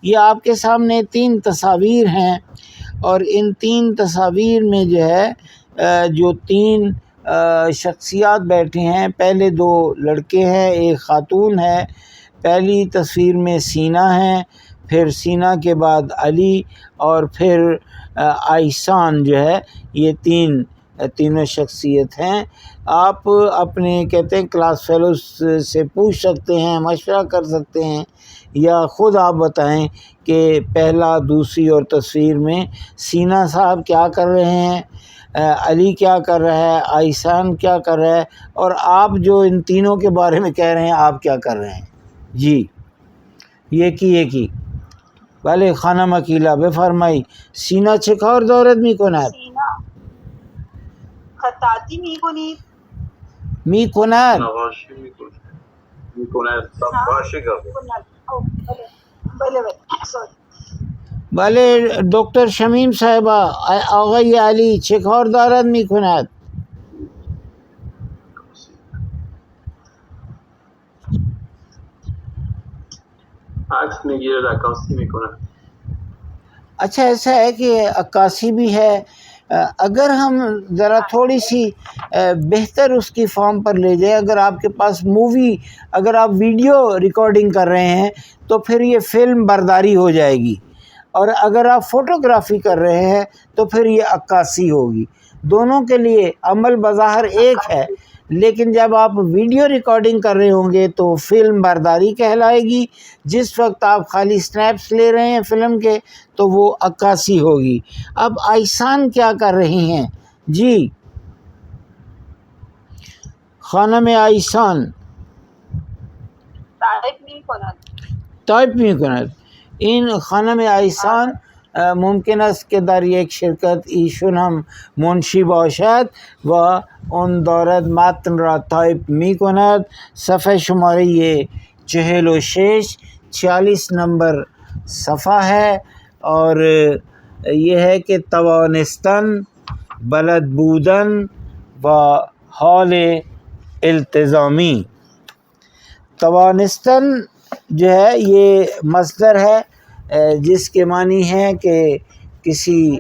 یہ آپ کے سامنے 3 تصاویر ہیں اور ان 3 تصاویر میں جو ہے جو 3 شخصیات بیٹھے ہیں، پہلے 2 لڑکے ہیں، ایک خاتون ہے. پہلی تصویر میں سینا ہیں، پھر سینا کے بعد علی اور پھر آئسان جو ہے. یہ تینوں شخصیت ہیں. آپ اپنے کہتے ہیں کلاس فیلوز سے پوچھ سکتے ہیں، مشورہ کر سکتے ہیں، یا خود آپ بتائیں کہ پہلا، دوسری اور تصویر میں سینا صاحب کیا کر رہے ہیں، علی کیا کر رہا ہے، آئسان کیا کر رہا ہے، اور آپ جو ان تینوں کے بارے میں کہہ رہے ہیں آپ کیا کر رہے ہیں. جی یکی بله خانم اکیلا بفرمایید. سینا چه کار دارد میکند؟ سینا خطاطی میکنید. میکند. نقاشی میکند. نقاشی کرده. بله سوری. بله دکتر شمیم صاحبه، آقای علی چه کار دارد میکند؟ نقاشی میکنه. میکند. نقاشی میکنه. بله دکتر شمیم صاحبه، آقای علی چه کار دارد میکند؟ نقاشی میکنه. میکند. نقاشی میکنه. عکس میگیره عکاسی میکنه. اچھا ایسا ہے کہ عکاسی بھی ہے. اگر ہم ذرا تھوڑی سی بہتر اس کی فارم پر لے جائیں، اگر آپ کے پاس مووی، اگر آپ ویڈیو ریکارڈنگ کر رہے ہیں تو پھر یہ فلم برداری ہو جائے گی، اور اگر آپ فوٹوگرافی کر رہے ہیں تو پھر یہ عکاسی ہوگی. دونوں کے لیے عمل بظاہر ایک ہے، لیکن جب آپ ویڈیو ریکارڈنگ کر رہے ہوں گے تو فلم برداری کہلائے گی. جس وقت آپ خالی سنیپس لے رہے ہیں فلم کے تو وہ عکاسی ہوگی. اب آئسان کیا کر رہی ہیں؟ جی خانم آئسان تایپ میکنند. این خانم آیسان ممکن است که در یک شرکت ایشون هم منشی باشد و اون دارد متن را تایپ می کند. صفحه شماره 46 نمبر صفحه ہے، اور یہ ہے کہ توانستن، بلد بودن و حال التزامی. توانستن جو ہے یہ مصدر ہے جس کے معنی ہے کہ کسی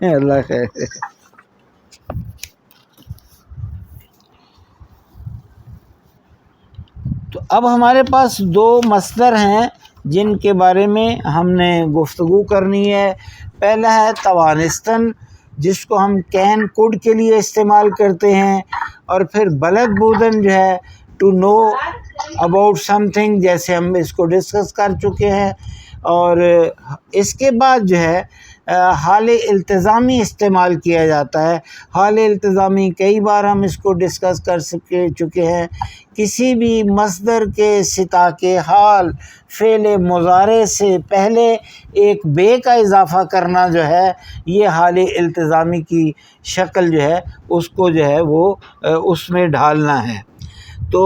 اللہ خیر. تو اب ہمارے پاس دو مصدر ہیں جن کے بارے میں ہم نے گفتگو کرنی ہے. پہلا ہے توانستن، جس کو ہم کین کوڈ کے لیے استعمال کرتے ہیں، اور پھر بلد بودن جو ہے to know about something, جیسے ہم اس کو ڈسکس کر چکے ہیں. اور اس کے بعد جو ہے حال التزامی استعمال کیا جاتا ہے. حال التزامی کئی بار ہم اس کو ڈسکس کر چکے ہیں. کسی بھی مصدر کے سطح کے حال فعل مضارع سے پہلے ایک بے کا اضافہ کرنا جو ہے یہ حال التزامی کی شکل جو ہے اس کو جو ہے وہ اس میں ڈھالنا ہے. تو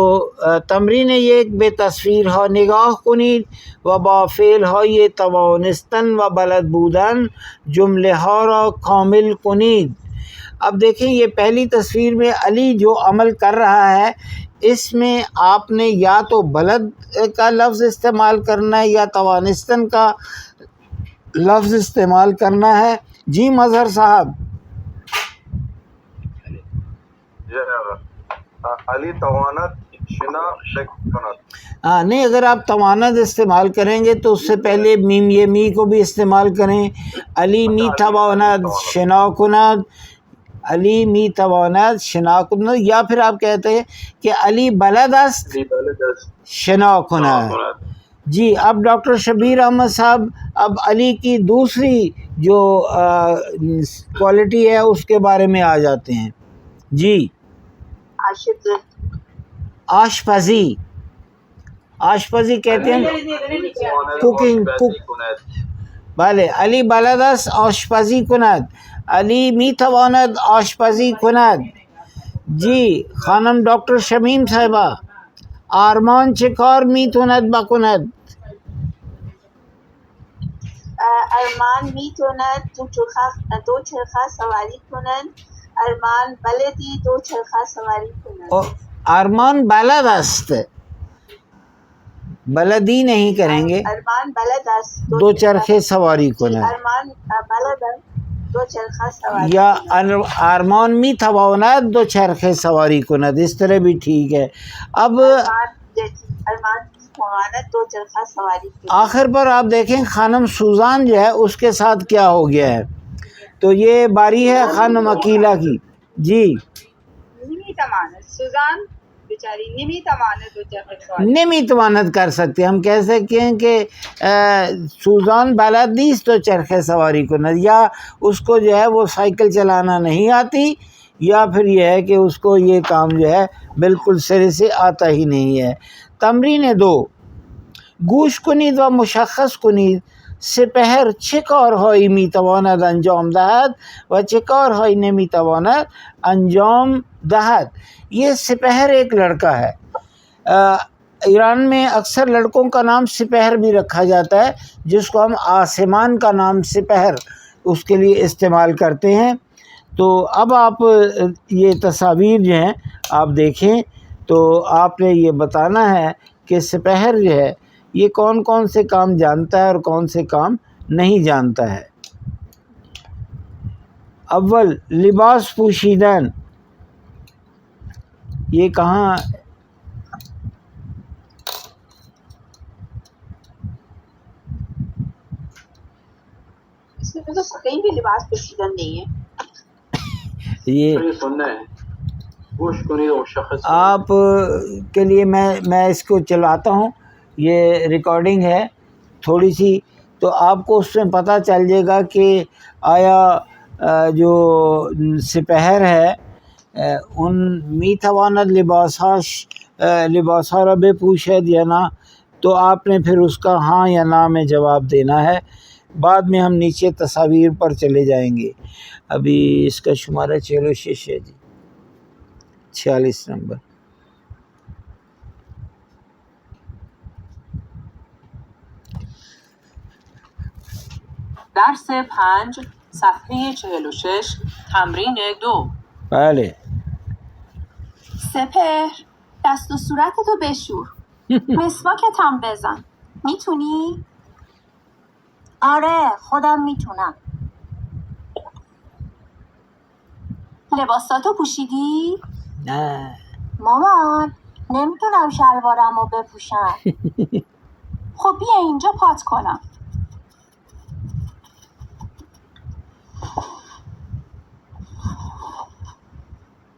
تمرین یک به تصویر ها نگاه کنید و با فعل های توانستن و بلد بودن جمله ها را کامل کنید. اب دیکھیں یہ پہلی تصویر میں علی جو عمل کر رہا ہے اس میں آپ نے یا تو بلد کا لفظ استعمال کرنا ہے یا توانستن کا لفظ استعمال کرنا ہے. جی مظہر صاحب. علی توانت شنا کند. ہاں نہیں، اگر آپ توانت استعمال کریں گے تو اس سے پہلے میم یہ می کو بھی استعمال کریں. علی می تواند شنا کند، علی می تواند شنا کند، یا پھر آپ کہتے ہیں کہ علی بلد است شنا کند. جی اب ڈاکٹر شبیر احمد صاحب اب علی کی دوسری جو کوالٹی ہے اس کے بارے میں آ جاتے ہیں. جی آشپزی. آشپزی کہتے ہیں کوکنگ. بله علی بلد است آشپزی کند، علی میتواند آشپزی کند. جی خانم ڈاکٹر شمیم صاحبہ، آرمان چه کار میتواند بکند؟ ارمان میتواند دو چرخه سواری کند. ارمان بلدی دو چرخه سواری کند. ارمان بلد است، بلدی نہیں کریں گے، ارمان بلد است دو چرخے سواری کند. ارمان بلد است دو چرخه سواری یا کند. ارمان می تواند دو چرخے سواری کند، اس طرح بھی ٹھیک ہے. اب ارمان میتواند دو چرخه سواری کند. آخر پر آپ دیکھیں خانم سوزان جو ہے اس کے ساتھ کیا ہو گیا ہے. تو یہ باری ہے خانم عقیلہ کی. جی نمیتواند، سوزان بیچاری نمیتواند دو چرخه سواری. نمیتواند کر سکتے، ہم کہہ سکتے ہیں کہ سوزان بلد نیست تو چرخے سواری کند، یا اس کو جو ہے وہ سائیکل چلانا نہیں آتی، یا پھر یہ ہے کہ اس کو یہ کام جو ہے بالکل سرے سے آتا ہی نہیں ہے. تمرین 2، گوش کنید و مشخص کنید سپهر چه کارهایی میتواند انجام دهد و چه کارهایی نمیتواند انجام دهد. یہ سپهر ایک لڑکا ہے. ایران میں اکثر لڑکوں کا نام سپہر بھی رکھا جاتا ہے، جس کو ہم آسمان کا نام سپہر اس کے لیے استعمال کرتے ہیں۔ تو اب آپ یہ تصاویر جو ہیں آپ دیکھیں تو آپ نے یہ بتانا ہے کہ سپہر جو ہے یہ کون کون سے کام جانتا ہے اور کون سے کام نہیں جانتا ہے۔ اول لباس پوشیدن، یہ کہاں اس میں تو کہیں بھی لباس پوشیدن نہیں ہے۔ یہ یہ سننا ہے، گوش کنید اور شخص آپ کے لیے میں اس کو چلاتا ہوں، یہ ریکارڈنگ ہے تھوڑی سی، تو آپ کو اس میں پتہ چل جائے گا کہ آیا جو سپہر ہے ان میتواند لباسا را بپوشد یا نہ، تو آپ نے پھر اس کا ہاں یا نہ میں جواب دینا ہے۔ بعد میں ہم نیچے تصاویر پر چلے جائیں گے۔ ابھی اس کا شمارہ 46 ہے جی، 46 نمبر۔ درس 5 صفحه 46 تمرین 2. بله. سپهر دست و صورتتو بشور. مسواکت هم بزن. میتونی؟ آره خودم میتونم. لباساتو پوشیدی؟ نه. مامان نمیتونم شلوارمو بپوشم. خب بیا اینجا پات کنم.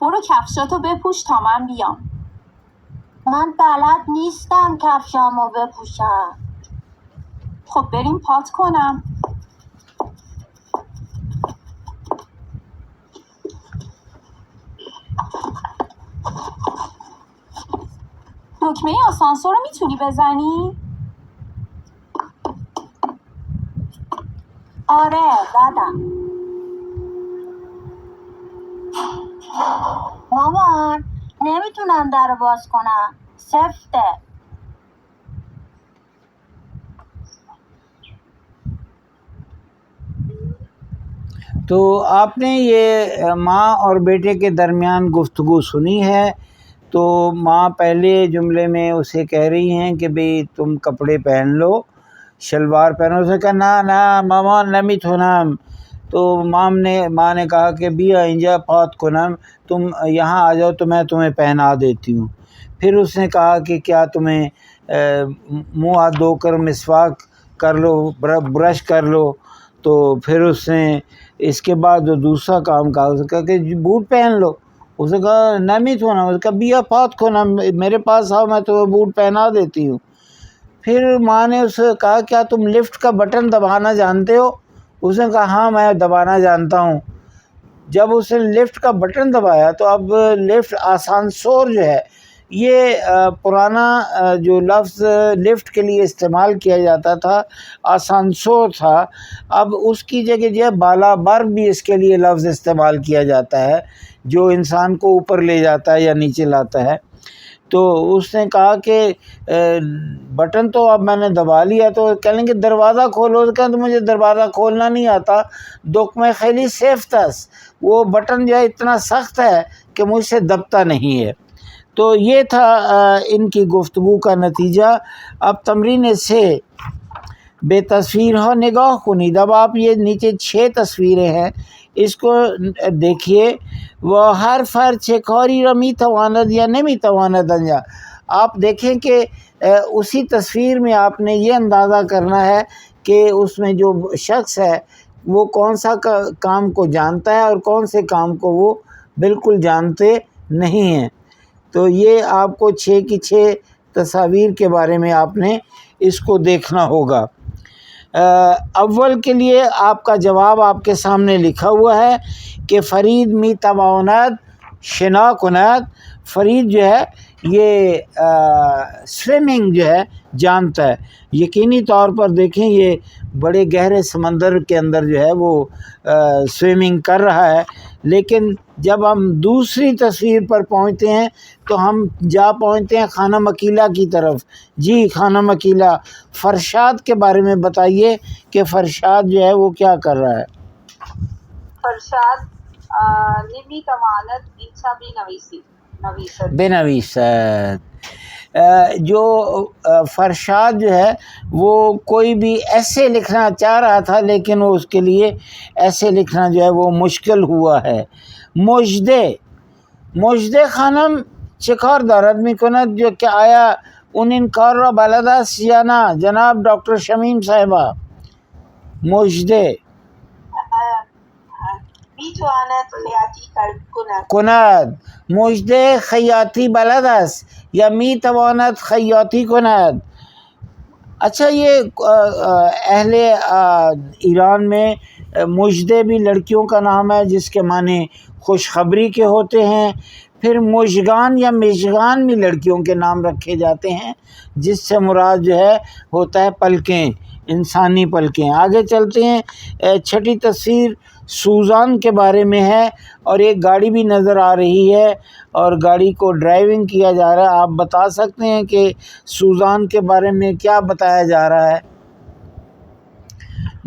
برو کفشاتو بپوش تا من بیام. من بلد نیستم کفشامو بپوشم. خب بریم پات کنم. دکمه آسانسور رو میتونی بزنی؟ آره زدم. مامان نمیتونم در باز کنم، سفته. تو آپ نے یہ ماں اور بیٹے کے درمیان گفتگو سنی ہے۔ تو ماں پہلے جملے میں اسے کہہ رہی ہیں کہ بھئی تم کپڑے پہن لو، شلوار پہنو۔ اسے کہا نا نا ماما نمیتونم۔ تو ماں نے کہا کہ بیا اینجا پات کنم، تم یہاں آ جاؤ تو میں تمہیں پہنا دیتی ہوں۔ پھر اس نے کہا کہ کیا تمہیں منہ ہاتھ دھو کر مسواک کر لو، برش کر لو۔ تو پھر اس نے اس کے بعد جو دوسرا کام کہا، اس نے کہا کہ بوٹ پہن لو۔ اس نے کہا نمیتونم، اس نے کہا بیا پات کنم، میرے پاس آؤ میں تمہیں بوٹ پہنا دیتی ہوں۔ پھر ماں نے اس سے کہا کیا تم لفٹ کا بٹن دبانا جانتے ہو؟ اس نے کہا ہاں میں دبانا جانتا ہوں۔ جب اس نے لفٹ کا بٹن دبایا تو اب لفٹ آسانسور جو ہے، یہ پرانا جو لفظ لفٹ کے لیے استعمال کیا جاتا تھا آسانسور تھا، اب اس کی جگہ جو ہے بالا بر بھی اس کے لیے لفظ استعمال کیا جاتا ہے، جو انسان کو اوپر لے جاتا ہے یا نیچے لاتا ہے۔ تو اس نے کہا کہ بٹن تو اب میں نے دبا لیا، تو کہہ لیں کہ دروازہ کھولو۔ کہا تو مجھے دروازہ کھولنا نہیں آتا، دکھ میں خیلی سیفتس، وہ بٹن جو ہے اتنا سخت ہے کہ مجھ سے دبتا نہیں ہے۔ تو یہ تھا ان کی گفتگو کا نتیجہ۔ اب تمرین سے بے تصویر ہو نگاہ کنید۔ اب آپ یہ نیچے 6 تصویریں ہیں، اس کو دیکھیے۔ وہ ہر فر چکاری را میتواند یا نمیتواند انجا۔ آپ دیکھیں کہ اسی تصویر میں آپ نے یہ اندازہ کرنا ہے کہ اس میں جو شخص ہے وہ کون سا کام کو جانتا ہے اور کون سے کام کو وہ بالکل جانتے نہیں ہیں۔ تو یہ آپ کو 6 کی 6 تصاویر کے بارے میں آپ نے اس کو دیکھنا ہوگا۔ اول کے لیے آپ کا جواب آپ کے سامنے لکھا ہوا ہے کہ فرید می تواند شنا کند۔ فرید جو ہے یہ سوئمنگ جو ہے جانتا ہے. یقینی طور پر دیکھیں یہ بڑے گہرے سمندر کے اندر جو ہے وہ سوئمنگ کر رہا ہے، لیکن جب ہم دوسری تصویر پر پہنچتے ہیں تو ہم جا پہنچتے ہیں خانہ مکیلہ کی طرف. جی خانہ مکیلہ، فرشاد کے بارے میں بتائیے کہ فرشاد جو ہے وہ کیا کر رہا ہے؟ فرشاد نمیتواند انسا بنویسد. بنویسد. جو فرشاد جو ہے وہ کوئی بھی ایسے لکھنا چاہ رہا تھا لیکن وہ اس کے لیے ایسے لکھنا جو ہے وہ مشکل ہوا ہے. مجده خانم چه کار دارد میکند جو که آیا اون این کار را بلد است یا نه جناب دکتر شمیم صاحبہ؟ مجده میتواند خیاطی کند. کند. مجده خیاطی بلد است یا میتواند خیاطی کند. اچھا یہ اہل ایران میں مجدے بھی لڑکیوں کا نام ہے جس کے معنی خوشخبری کے ہوتے ہیں. پھر مژگان یا مژگان بھی لڑکیوں کے نام رکھے جاتے ہیں جس سے مراد جو ہے ہوتا ہے پلکیں، انسانی پلکیں. آگے چلتے ہیں. چھٹی تصویر سوزان کے بارے میں ہے اور ایک گاڑی بھی نظر آ رہی ہے اور گاڑی کو ڈرائیونگ کیا جا رہا ہے. آپ بتا سکتے ہیں کہ سوزان کے بارے میں کیا بتایا جا رہا ہے؟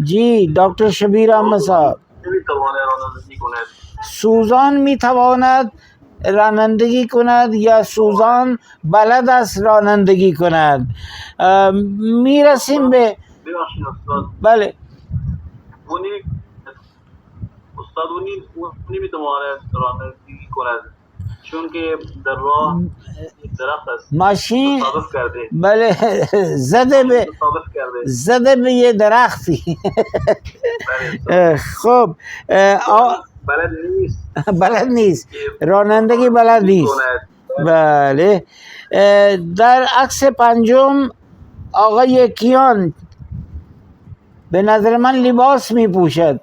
جی ڈاکٹر شبیر احمد صاحب. سوزان میتواند رانندگی کند یا سوزان بلد است رانندگی کند. میرسیم به بله استاد اونی میتواند رانندگی کند چون که در راه یک درخت است ماشین تصادف کرده. بله زده به یه درختی. خب بلد نیست رانندگی بلد نیست. بله. در عکس پنجم آقای کیان به نظر من لباس می پوشد.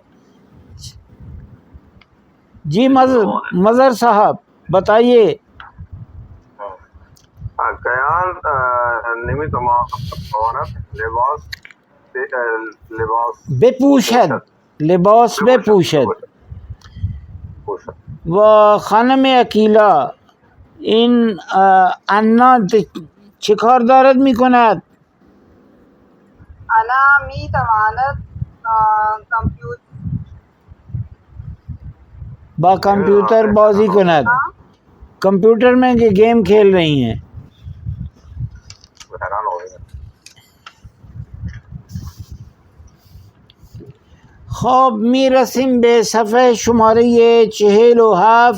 جی مظہر صاحب بتائیے. کیان نمیتواند بپوشد. لباس بپوشد. و خانم اکیلا این انا چه کار دارد میکند؟ انا میتواند با کمپیوٹر بازی کند. کمپیوٹر میں گیم کھیل رہی ہیں. خب میرسیم به صفحه شماره 47.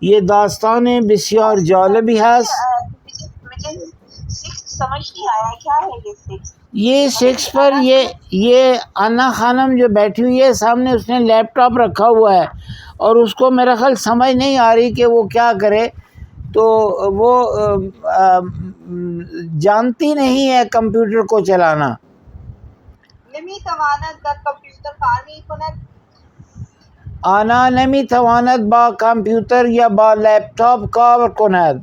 یہ داستان بسیار جالبی هست. مجھے سمجھ نہیں آیا کیا ہے یہ 6 پر یہ انا خانم جو بیٹھی ہوئی ہے سامنے اس نے لیپ ٹاپ رکھا ہوا ہے اور اس کو میرا خیال سمجھ نہیں آ رہی کہ وہ کیا کرے، تو وہ جانتی نہیں ہے کمپیوٹر کو چلانا. نمیتواند در کمپیوتر کار میکند. آنا نمیتواند با کامپیوتر یا با لیپ ٹاپ کار کند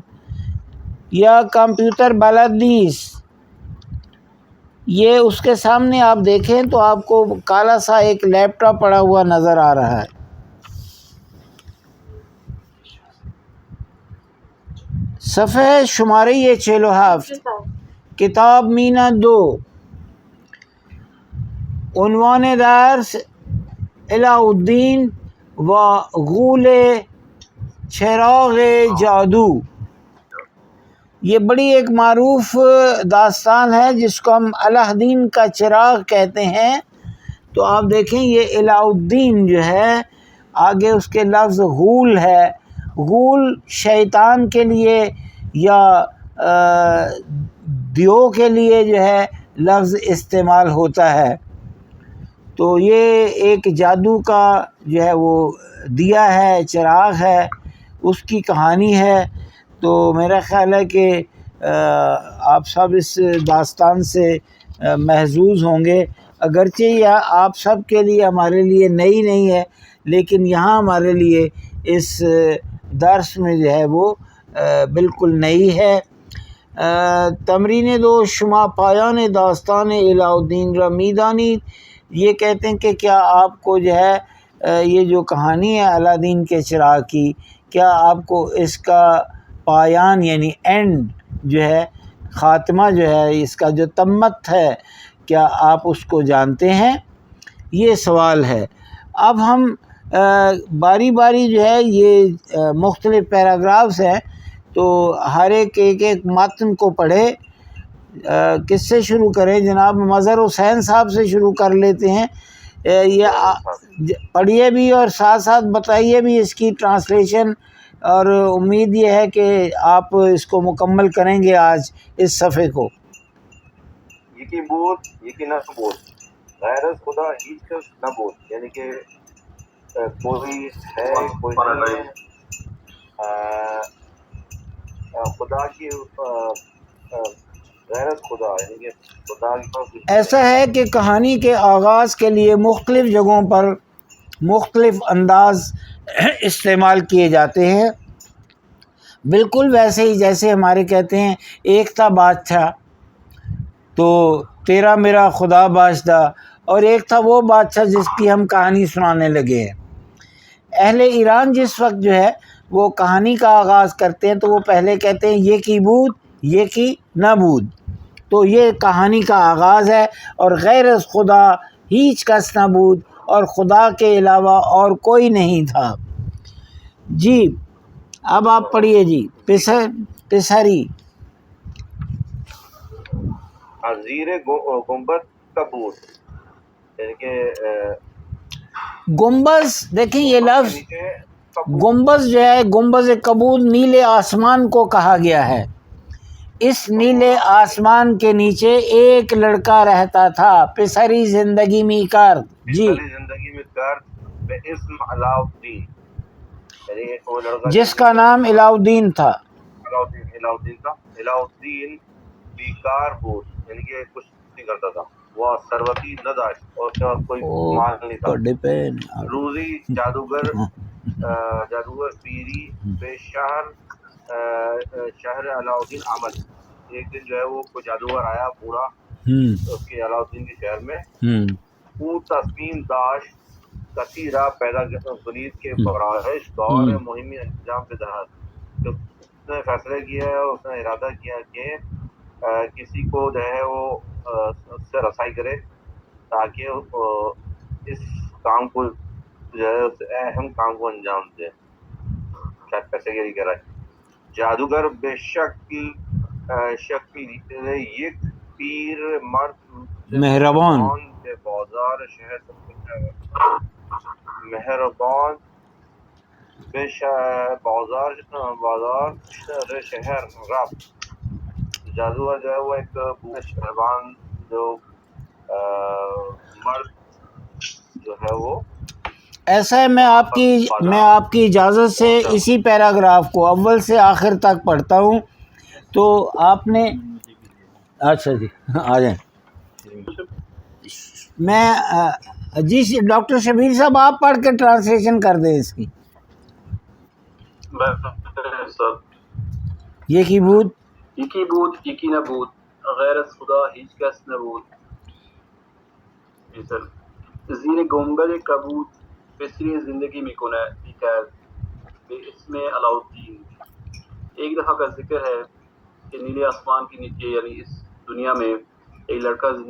یا کمپیوٹر بلد نیست. یہ اس کے سامنے آپ دیکھیں تو آپ کو کالا سا ایک لیپ ٹاپ پڑا ہوا نظر آ رہا ہے. صفحہ شمارے 47 کتاب مینہ 2. عنوان درس الہ الدین و غول چراغ جادو. یہ بڑی ایک معروف داستان ہے جس کو ہم الہ الدین کا چراغ کہتے ہیں. تو آپ دیکھیں یہ الہ الدین جو ہے آگے اس کے لفظ غول ہے. غول شیطان کے لیے یا دیو کے لیے جو ہے لفظ استعمال ہوتا ہے. تو یہ ایک جادو کا جو ہے وہ دیا ہے، چراغ ہے، اس کی کہانی ہے. تو میرا خیال ہے کہ آپ سب اس داستان سے محظوظ ہوں گے. اگرچہ یہ آپ سب کے لیے ہمارے لیے نئی نہیں ہے، لیکن یہاں ہمارے لیے اس درس میں جو ہے وہ بالکل نئی ہے. تمرین 2 شما پایان داستان علاء الدین را میدانید. یہ کہتے ہیں کہ کیا آپ کو جو ہے یہ جو کہانی ہے علادین کے چراغ کی، کیا آپ کو اس کا پایان یعنی اینڈ جو ہے، خاتمہ جو ہے، اس کا جو تمت ہے، کیا آپ اس کو جانتے ہیں؟ یہ سوال ہے. اب ہم باری باری جو ہے یہ مختلف پیراگرافز ہیں، تو ہر ایک متن کو پڑھے. کس سے شروع کریں جناب؟ مظہر حسین صاحب سے شروع کر لیتے ہیں. یہ پڑھیے بھی اور ساتھ ساتھ بتائیے بھی اس کی ٹرانسلیشن، اور امید یہ ہے کہ آپ اس کو مکمل کریں گے آج اس صفحے کو. یکی بود یکی نہ بود، غیر از خدا ہیچ کس نہ بود، یعنی کہ کوئی ہے کوئی نہیں ہے خدا کی غیر از خدا، یعنی کہ خدا کے پاس. ایسا ہے کہ کہانی کے آغاز کے لیے مختلف جگہوں پر مختلف انداز استعمال کیے جاتے ہیں، بالکل ویسے ہی جیسے ہمارے کہتے ہیں ایک تھا بادشاہ تو تیرا میرا خدا باشدہ، اور ایک تھا وہ بادشاہ جس کی ہم کہانی سنانے لگے ہیں. اہل ایران جس وقت جو ہے وہ کہانی کا آغاز کرتے ہیں تو وہ پہلے کہتے ہیں یہ کی بود یہ کی نہ بود، تو یہ کہانی کا آغاز ہے. اور غیر از خدا ہیچ کس نہ بود، اور خدا کے علاوہ اور کوئی نہیں تھا. جی اب آپ پڑھیے جی. پسری زیر گنبد کا بود، یعنی کہ گنبز. دیکھیں یہ لفظ گنبز جو ہے، گنبز کبود نیلے آسمان کو کہا گیا ہے. اس نیلے آسمان کے نیچے ایک لڑکا رہتا تھا، پسری زندگی میں کرد. جی زندگی میں کرد بے اسم علاء الدین، یعنی وہ لڑکا جس کا نام علاء الدین تھا. علاء الدین بیکار بود، یعنی کہ کچھ نہیں کرتا تھا. وہ ثروتی نہ داشت اور اس کے پاس کوئی مال نہیں تھا. روزی جادوگر پیری بے شہر علاء الدین آمد. ایک دن جو ہے وہ کوئی جادوگر آیا پورا اس کے علاء الدین کے شہر میں. او تصمیم داشت کسی راہ پیدا کنید کے براہش دور مہمی انجام بدہد. تو اس نے فیصلہ کیا ہے، اس نے ارادہ کیا کہ کسی کو جو ہے وہ اس سے رسائی کرے تاکہ اس کام کو جو ہے اس اہم کام کو انجام دے. شاید پیسے کے لیے کہہ رہا ہے. جادوگر بے شکل یک پیر مرد مہربان کے بازار شہر مہربان بے بازار شہر رفت. جادوگر جو ہے وہ ایک مہربان جو مرد جو ہے وہ ایسا ہے. میں آپ کی اجازت سے اسی پیراگراف کو اول سے آخر تک پڑھتا ہوں. تو آپ نے اچھا جی آ جائیں. میں جی ڈاکٹر شبیر صاحب آپ پڑھ کے ٹرانسلیشن کر دیں اس کی. یہ کی بود یکی نہ بود، غیر از خدا هیچ کس نبود. زیر گنبد کبود بسری زندگی میکرد به اسم علاء الدین. ایک دفعہ کا ذکر ہے کہ نیلے آسمان کے نیچے یعنی اس دنیا میں ایک لڑکا جو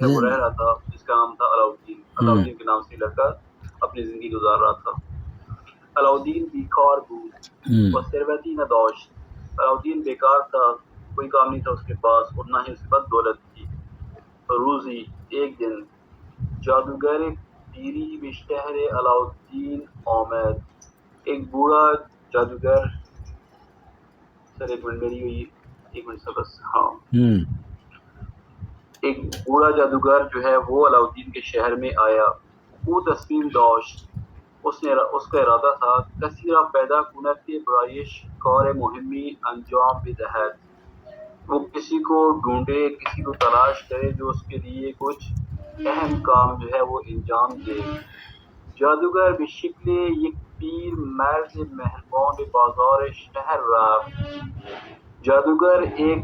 ہے وہ رہ رہا تھا جس کا نام تھا علاء الدین. علاء الدین کے نام سے لڑکا اپنی زندگی گزار رہا تھا. علاء الدین بیکار بود و ثروتی نہ داشت. علاء الدین بیکار تھا، کوئی کام نہیں تھا اس کے پاس، اور نہ ہی اس کے پاس دولت تھی. روزی ایک دن جادوگر پیری به شہر علاء الدین آمد. ایک بوڑھا جادوگر ایک بوڑھا جادوگر جو ہے وہ علاء الدین کے شہر میں آیا. وہ تصمیم داشت، اس کا ارادہ تھا کسی را پیدا کند کے برایش کار مہمی انجام بدہد. وہ کسی کو ڈھونڈے، کسی کو تلاش کرے جو اس کے لیے کچھ اہم کام جو ہے وہ انجام دے. جادوگر به شکل یک پیر مرد مہربان به بازار شہر رفت. جادوگر ایک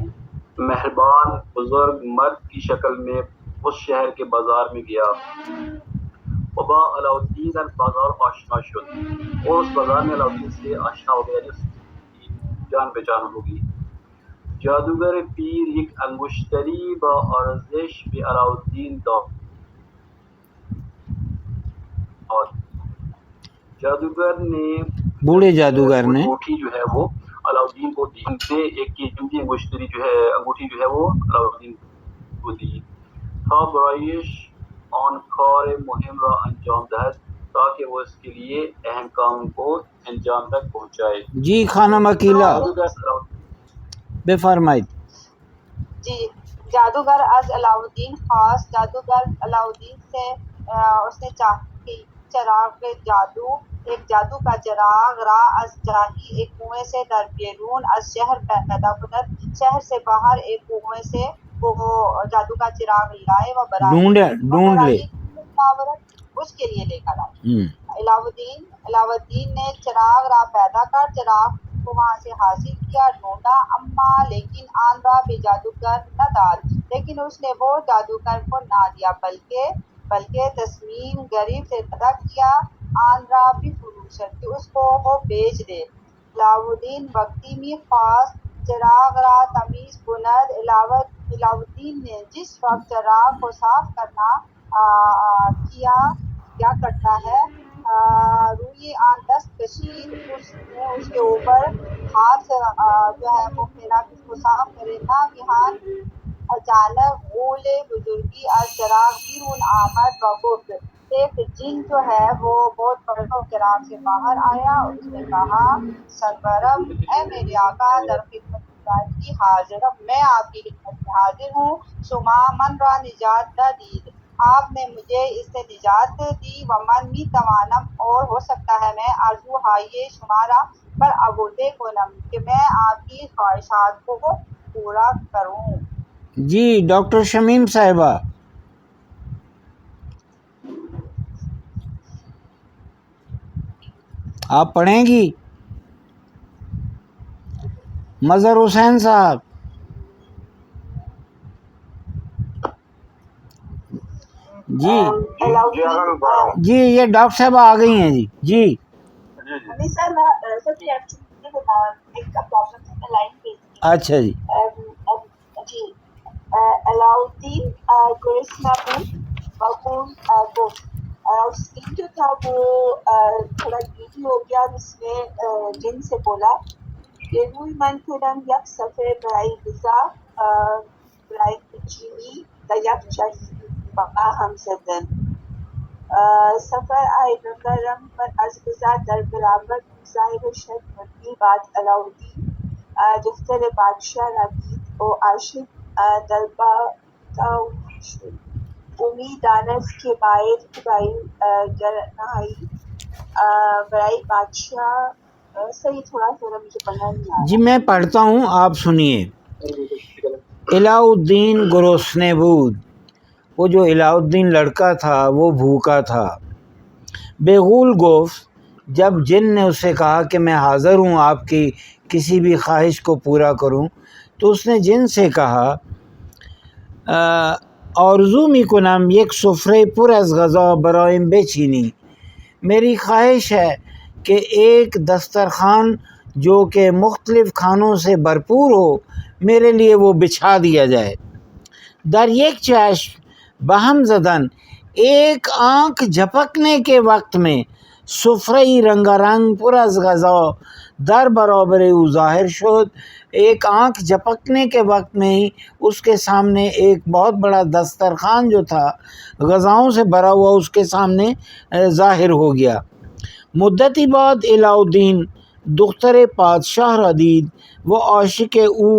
مہربان بزرگ مرد کی شکل میں اس شہر کے بازار میں گیا و با علاؤالدین در بازار آشنا شد اور اس بازار میں علاؤالدین سے آشنا ہو گیا، جس کی جان پہچان ہوگی. جادوگر پیر یک انگشتری با ارزش به علاؤالدین داد. جادوگر نے بوڑھے جادوگر نے انگوٹھی جو ہے وہ علاؤالدین کو دی، سے ایک قیمتی انگشتری جو ہے انگوٹھی جو ہے وہ علاؤالدین کو دی تا برایش آن کار مهم را انجام دهد تاکہ وہ اس کے لیے اہم کام کو انجام تک پہنچائے. جی خانم اکیلا بفرمائید. جی جادوگر از علاؤالدین خواست. جادوگر علاؤالدین سے اس نے چاہا کہ چراغ جادو، ایک جادو کا چراغ را از جاہی ایک کنویں سے در بیرون از شہر پیدا کند، شہر سے باہر ایک کنویں سے وہ جادو کا چراغ لائے و ڈھونڈ لے اس کے لیے لے کر آئے. علاؤالدین نے چراغ را پیدا کر چراغ کو وہاں سے حاصل کیا، ڈھونڈا، اما لیکن آن را بھی جادوگر نہ داد، لیکن اس نے وہ جادوگر کو نہ دیا بلکہ تصمیم گریب سے ادا کیا آن را بھی فروشد کہ اس کو وہ بیچ دے. علاؤالدین وقتی می خواست چراغ را تمیز کند. علاؤالدین نے جس وقت چراغ کو صاف کرنا کیا کرتا ہے روی آن دست کشید، اس کے اوپر ہاتھ جو ہے وہ پھیرا کہ اس کو صاف کرے. ناگہان اچانک غول بزرگی از چراغ بیرون آمد و گفت، ایک جن جو ہے وہ بہت بڑا چراغ سے باہر آیا اور اس نے کہا، سرورم اے میرے آقا در خدمت کی حاضر، میں آپ کی خدمت میں حاضر ہوں. شما من را نجات دید، آپ نے مجھے اس سے نجات دی. و من می توانم، اور ہو سکتا ہے میں آرزو ہائے شمارا پر آگوده کنم کہ میں آپ کی خواہشات کو پورا کروں. جی ڈاکٹر شمیم صاحبہ. آپ پڑھیں گی؟ مظہر حسین صاحب. جی جی یہ ڈاکٹر صاحبہ آ گئی ہیں. جی اچھا جی. علاؤالدین علاؤالدین جو تھا وہ تھوڑا گیٹی ہو گیا اور اس نے جن سے بولا کہ روی من کدم یک صفحه برای غذا برای چینی و یک شهید با هم زدن. سفر ایدنگرم پر از غذا در برابر ظاهر شد مدتی بعد علاؤالدین دختر بادشاه را دید و عاشق دلبا تاو شد. امید دانست که باید خدای گرنهایی برای بادشاہ. صحیح تھوڑا سا مجھے پڑھنا نہیں آ رہا. جی میں پڑھتا ہوں، آپ سنیے. علاؤالدین گرسنه بود. وہ جو علاؤالدین لڑکا تھا وہ بھوکا تھا. بیغول گفت، جب جن نے اسے کہا کہ میں حاضر ہوں آپ کی کسی بھی خواہش کو پورا کروں، تو اس نے جن سے کہا، آرزو می کنم یک سفره پر از غذا برایم بچینی. میری خواہش ہے کہ ایک دسترخوان جو کہ مختلف کھانوں سے بھرپور ہو میرے لیے وہ بچھا دیا جائے. در یک چشم بہم زدن، ایک آنکھ جھپکنے کے وقت میں سفره‌ای رنگارنگ پر از غذا در برابر او ظاہر شد. ایک آنکھ جھپکنے کے وقت میں ہی اس کے سامنے ایک بہت بڑا دسترخوان جو تھا غذاؤں سے بھرا ہوا اس کے سامنے ظاہر ہو گیا. مدتی بعد علاؤالدین دختر پادشاہ را دید و عاشق او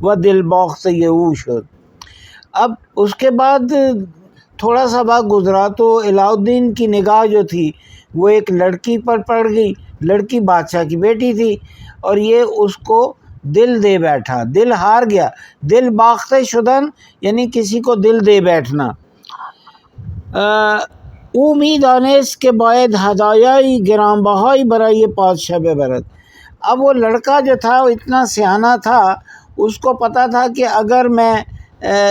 و دل باخته او شد. اب اس کے بعد تھوڑا سا وقت گزرا تو علاؤالدین کی نگاہ جو تھی وہ ایک لڑکی پر پڑ گئی. لڑکی بادشاہ کی بیٹی تھی اور یہ اس کو دل دے بیٹھا، دل ہار گیا. دل باخته شدن یعنی کسی کو دل دے بیٹھنا. او می دانست که باید هدایای گرانبهایی برای پادشاه ببرد. اب وہ لڑکا جو تھا وہ اتنا سیانہ تھا، اس کو پتہ تھا کہ اگر میں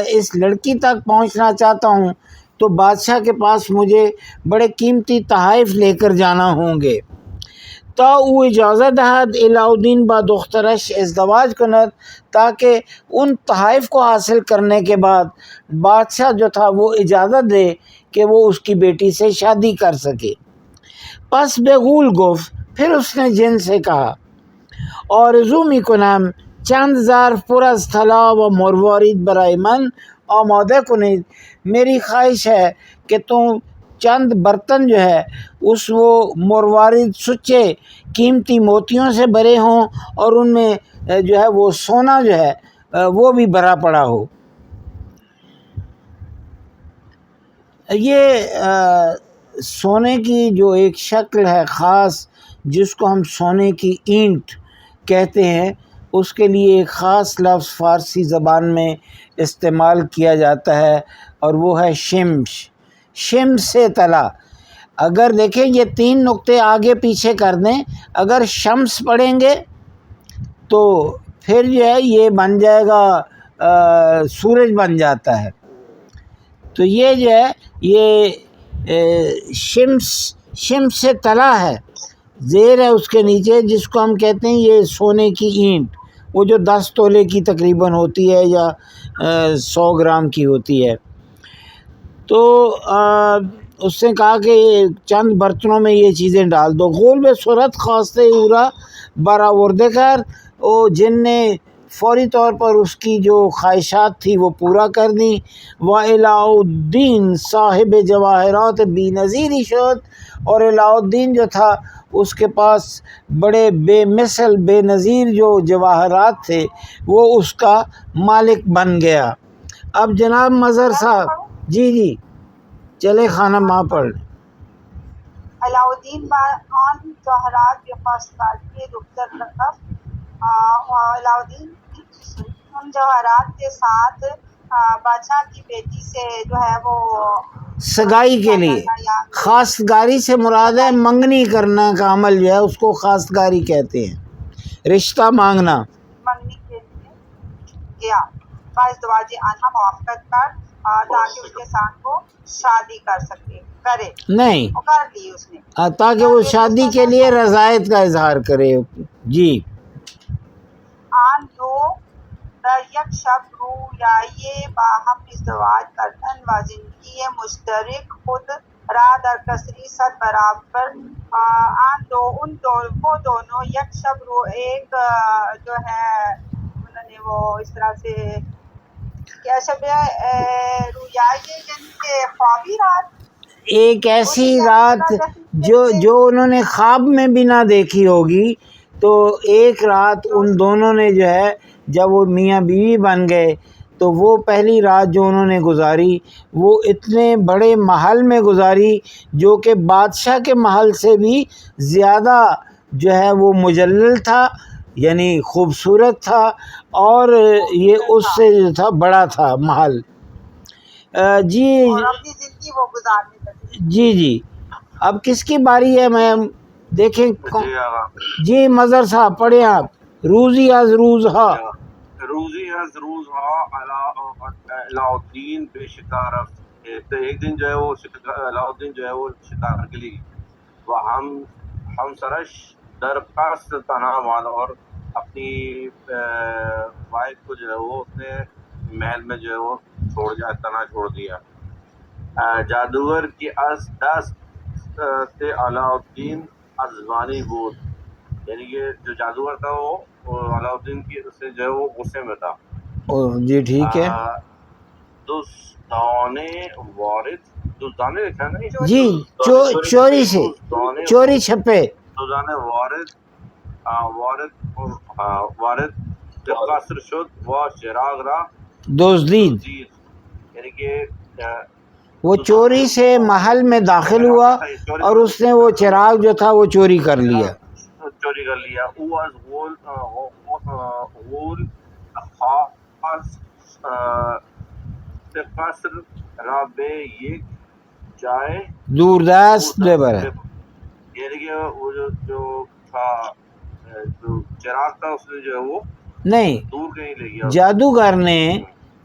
اس لڑکی تک پہنچنا چاہتا ہوں تو بادشاہ کے پاس مجھے بڑے قیمتی تحائف لے کر جانا ہوں گے. تا او اجازت دہد علاؤالدین با دخترش ازدواج کند، تاکہ ان تحائف کو حاصل کرنے کے بعد بادشاہ جو تھا وہ اجازت دے کہ وہ اس کی بیٹی سے شادی کر سکے. پس بغول گفت، پھر اس نے جن سے کہا، آرزو میکنم چند ظرف پر از طلا و مروارید برای من آماده کنید. میری خواہش ہے کہ تم چند برتن جو ہے اس وہ مروارید سچے قیمتی موتیوں سے بھرے ہوں اور ان میں جو ہے وہ سونا جو ہے وہ بھی بھرا پڑا ہو. یہ سونے کی جو ایک شکل ہے خاص، جس کو ہم سونے کی اینٹ کہتے ہیں، اس کے لیے ایک خاص لفظ فارسی زبان میں استعمال کیا جاتا ہے اور وہ ہے شمش. شمش سے طلا. اگر دیکھیں یہ 3 نقطے آگے پیچھے کر دیں، اگر شمس پڑھیں گے تو پھر جو ہے یہ بن جائے گا سورج بن جاتا ہے. تو یہ جو ہے یہ شمس سے طلا ہے، زیر ہے اس کے نیچے، جس کو ہم کہتے ہیں یہ سونے کی اینٹ، وہ جو 10 تولے کی تقریباً ہوتی ہے یا 100 گرام کی ہوتی ہے. تو اس نے کہا کہ چند برتنوں میں یہ چیزیں ڈال دو. غول بے صورت خواستے اورا برآورده کر. او جن نے فوری طور پر اس کی جو خواہشات تھی وہ پورا کر دیں. و علاء الدین صاحب جواہرات بی نظیری شد. اور علاء الدین جو تھا اس کے پاس بڑے بے مثل بے نظیر جو جواہرات تھے وہ اس کا مالک بن گیا. اب جناب مظہر صاحب، جی چلے خانہ ماں پڑھ. علاؤالدین آن جواہرات کے خواستگاری دختر رکھ. علاؤالدین ان جواہرات کے ساتھ بادشاہ کی بیٹی سے جو ہے وہ سگائی کے لیے، خواستگاری سے مراد ہے منگنی کرنا کا عمل جو ہے اس کو خواستگاری کہتے ہیں، رشتہ مانگنا. منگنی کے لیے گیا. ازدواج آنها موافقت کر تاکہ اس کے ساتھ وہ شادی کرے نہیں، کر لی اس نے، تاکہ وہ شادی کے لیے رضایت کا اظہار کرے. جی. آن دو در یک شب رویایی با هم ازدواج کردن و زندگی مشترک خود را در کسری 100 برابر. وہ دونوں یک شب ایک جو ہے انہوں نے وہ اس طرح سے کیا شب رویایی یعنی کہ خوابی رات، ایک ایسی رات جو انہوں نے خواب میں بھی نہ دیکھی ہوگی. تو ایک رات ان دونوں نے جو ہے جب وہ میاں بیوی بن گئے تو وہ پہلی رات جو انہوں نے گزاری وہ اتنے بڑے محل میں گزاری جو کہ بادشاہ کے محل سے بھی زیادہ جو ہے وہ مجلل تھا، یعنی خوبصورت تھا، اور یہ اس سے جو تھا بڑا تھا محل. جی اپنی زندگی وہ گزارنے لگے. جی اب کس کی باری ہے میم؟ دیکھیں. جی مظہر صاحب پڑھیں آپ. روزی از روزہا. روزی از روزہا علاؤالدین بے شکار رفت. تو ایک دن جو ہے وہ علاؤالدین جو ہے وہ شکار کے لیے وہ ہم سرش در قصر تنہا مانا، اور اپنی وائف کو جو ہے وہ اپنے محل میں جو ہے وہ تنہا چھوڑ دیا. جادوگر کی از دست تے علاؤالدین ازوانی بود. یعنی کہ جو جادوگر تھا وہ علاؤالدین کی سے جو ہے وہ غصے میں تھا. جی ٹھیک ہے. دزدانے لکھا نہیں جی چوری سے، چوری چھپے. دزدانے وارد قصر شد و چراغ را دزدید. یعنی کہ وہ چوری سے محل میں داخل ہوا اور اس نے وہ چراغ جو تھا وہ چوری کر لیا. او از غول خواست قصر را به یک جای دوردست ببرد. یعنی کہ وہ جو تھا جو چراغ تھا اس نے جو ہے وہ نہیں، دور کہیں لے گیا. جادوگر نے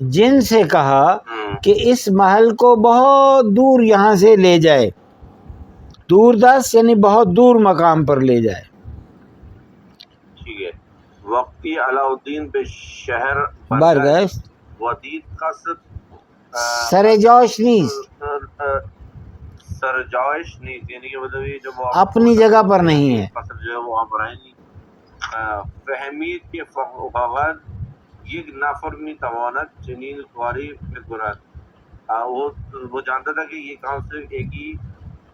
جن سے کہا کہ اس محل کو بہت دور یہاں سے لے جائے، دور دست یعنی بہت دور مقام پر لے جائے. ٹھیک ہے. وقتی علاؤالدین به شہر برگشت، ودید قصد سرجوش نیست، سرجائش نیست، یعنی کہ مطلب یہ جو وہ اپنی جگہ پر نہیں ہے. قصد جو ہے وہ وہاں پر ہے نہیں. فهمید که فقط یک نفر میتواند چنین کاری بکند. وہ جانتا تھا کہ یہ کام صرف ایک ہی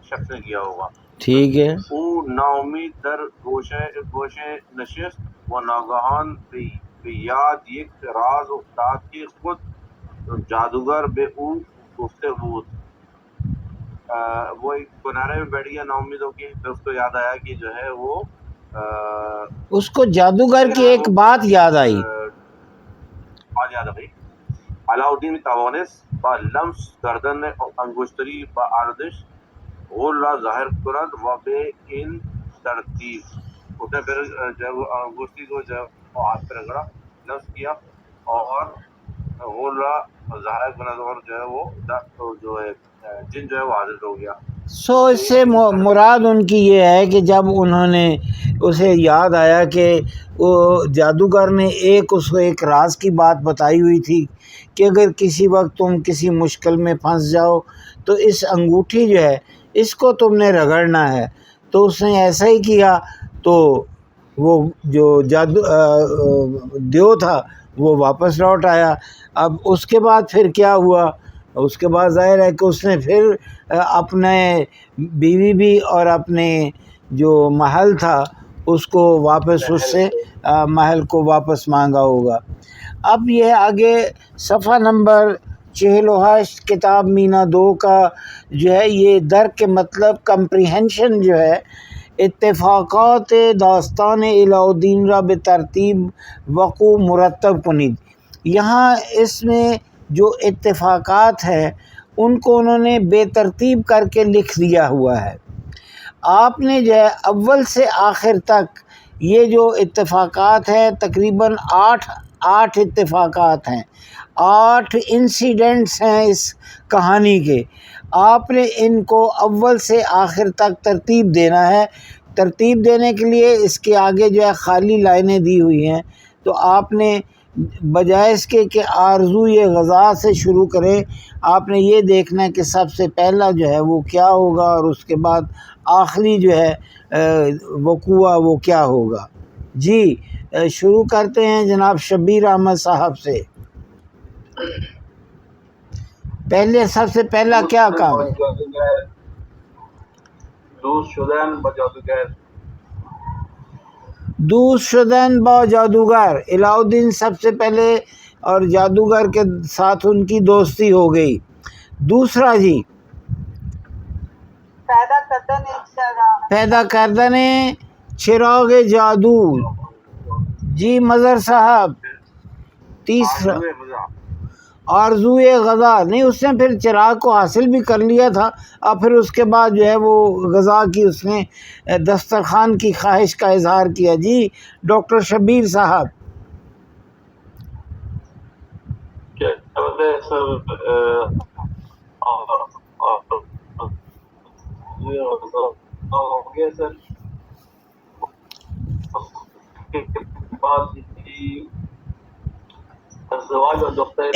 شخص نے کیا ہوگا. ٹھیک ہے. او ناامید در گوشه نشست و ناگهان به یاد یک راز افتاد که خود جادوگر به او گفته بود. وہ ایک کنارے میں بیٹھ گیا نا امید ہو کے، پھر اس کو یاد آیا کہ جو ہے وہ اس کو جادوگر کی ایک بات یاد آئی. بات یاد آئی. علاؤالدین توانست با لمس گردن انگشتری با آردش غول را ظاہر کند و به این ترتیب اس نے پھر جب انگشتری کو جب ہاتھ پہ رگڑا، لمس کیا اور غول را ظاہر کند، اور جو ہے وہ جو ہے جن جو ہے وہ حاضر ہو گیا. اس سے مراد ان کی یہ ہے کہ جب انہوں نے اسے یاد آیا کہ وہ جادوگر نے اس کو ایک راز کی بات بتائی ہوئی تھی کہ اگر کسی وقت تم کسی مشکل میں پھنس جاؤ تو اس انگوٹھی جو ہے اس کو تم نے رگڑنا ہے. تو اس نے ایسا ہی کیا، تو وہ جو دیو تھا وہ واپس لوٹ آیا. اب اس کے بعد پھر کیا ہوا؟ اس کے بعد ظاہر ہے کہ اس نے پھر اپنے بیوی بھی اور اپنے جو محل تھا اس کو واپس اس سے محل کو واپس مانگا ہوگا. اب یہ آگے صفحہ نمبر 48 کتاب مینا 2 کا جو ہے یہ درک کے مطلب کمپریہنشن جو ہے، اتفاقات داستان علاؤالدین را به ترتیب وقوع مرتب کنید. یہاں اس میں جو اتفاقات ہیں ان کو انہوں نے بے ترتیب کر کے لکھ دیا ہوا ہے. آپ نے جو ہے اول سے آخر تک یہ جو اتفاقات ہیں تقریباً 8 اتفاقات ہیں، 8 انسیڈنٹس ہیں اس کہانی کے. آپ نے ان کو اول سے آخر تک ترتیب دینا ہے. ترتیب دینے کے لیے اس کے آگے جو ہے خالی لائنیں دی ہوئی ہیں، تو آپ نے بجائے اس کے کہ آرزو یہ غذا سے شروع کریں، آپ نے یہ دیکھنا ہے کہ سب سے پہلا جو ہے وہ کیا ہوگا اور اس کے بعد آخری جو ہے وقوع وہ کیا ہوگا. جی شروع کرتے ہیں جناب شبیر احمد صاحب سے. پہلے سب سے پہلا کیا کام؟ دوست شدن با جادوگر. دوست شدن با جادوگر. علاؤالدین سب سے پہلے اور جادوگر کے ساتھ ان کی دوستی ہو گئی. دوسرا جی پیدا کردن چراغ جادو. جی مظہر صاحب. تیسرا آرزوئے غذا. نہیں، اس نے پھر چراغ کو حاصل بھی کر لیا تھا اور پھر اس کے بعد جو ہے وہ غذا کی اس نے دسترخوان کی خواہش کا اظہار کیا. جی ڈاکٹر شبیر صاحب.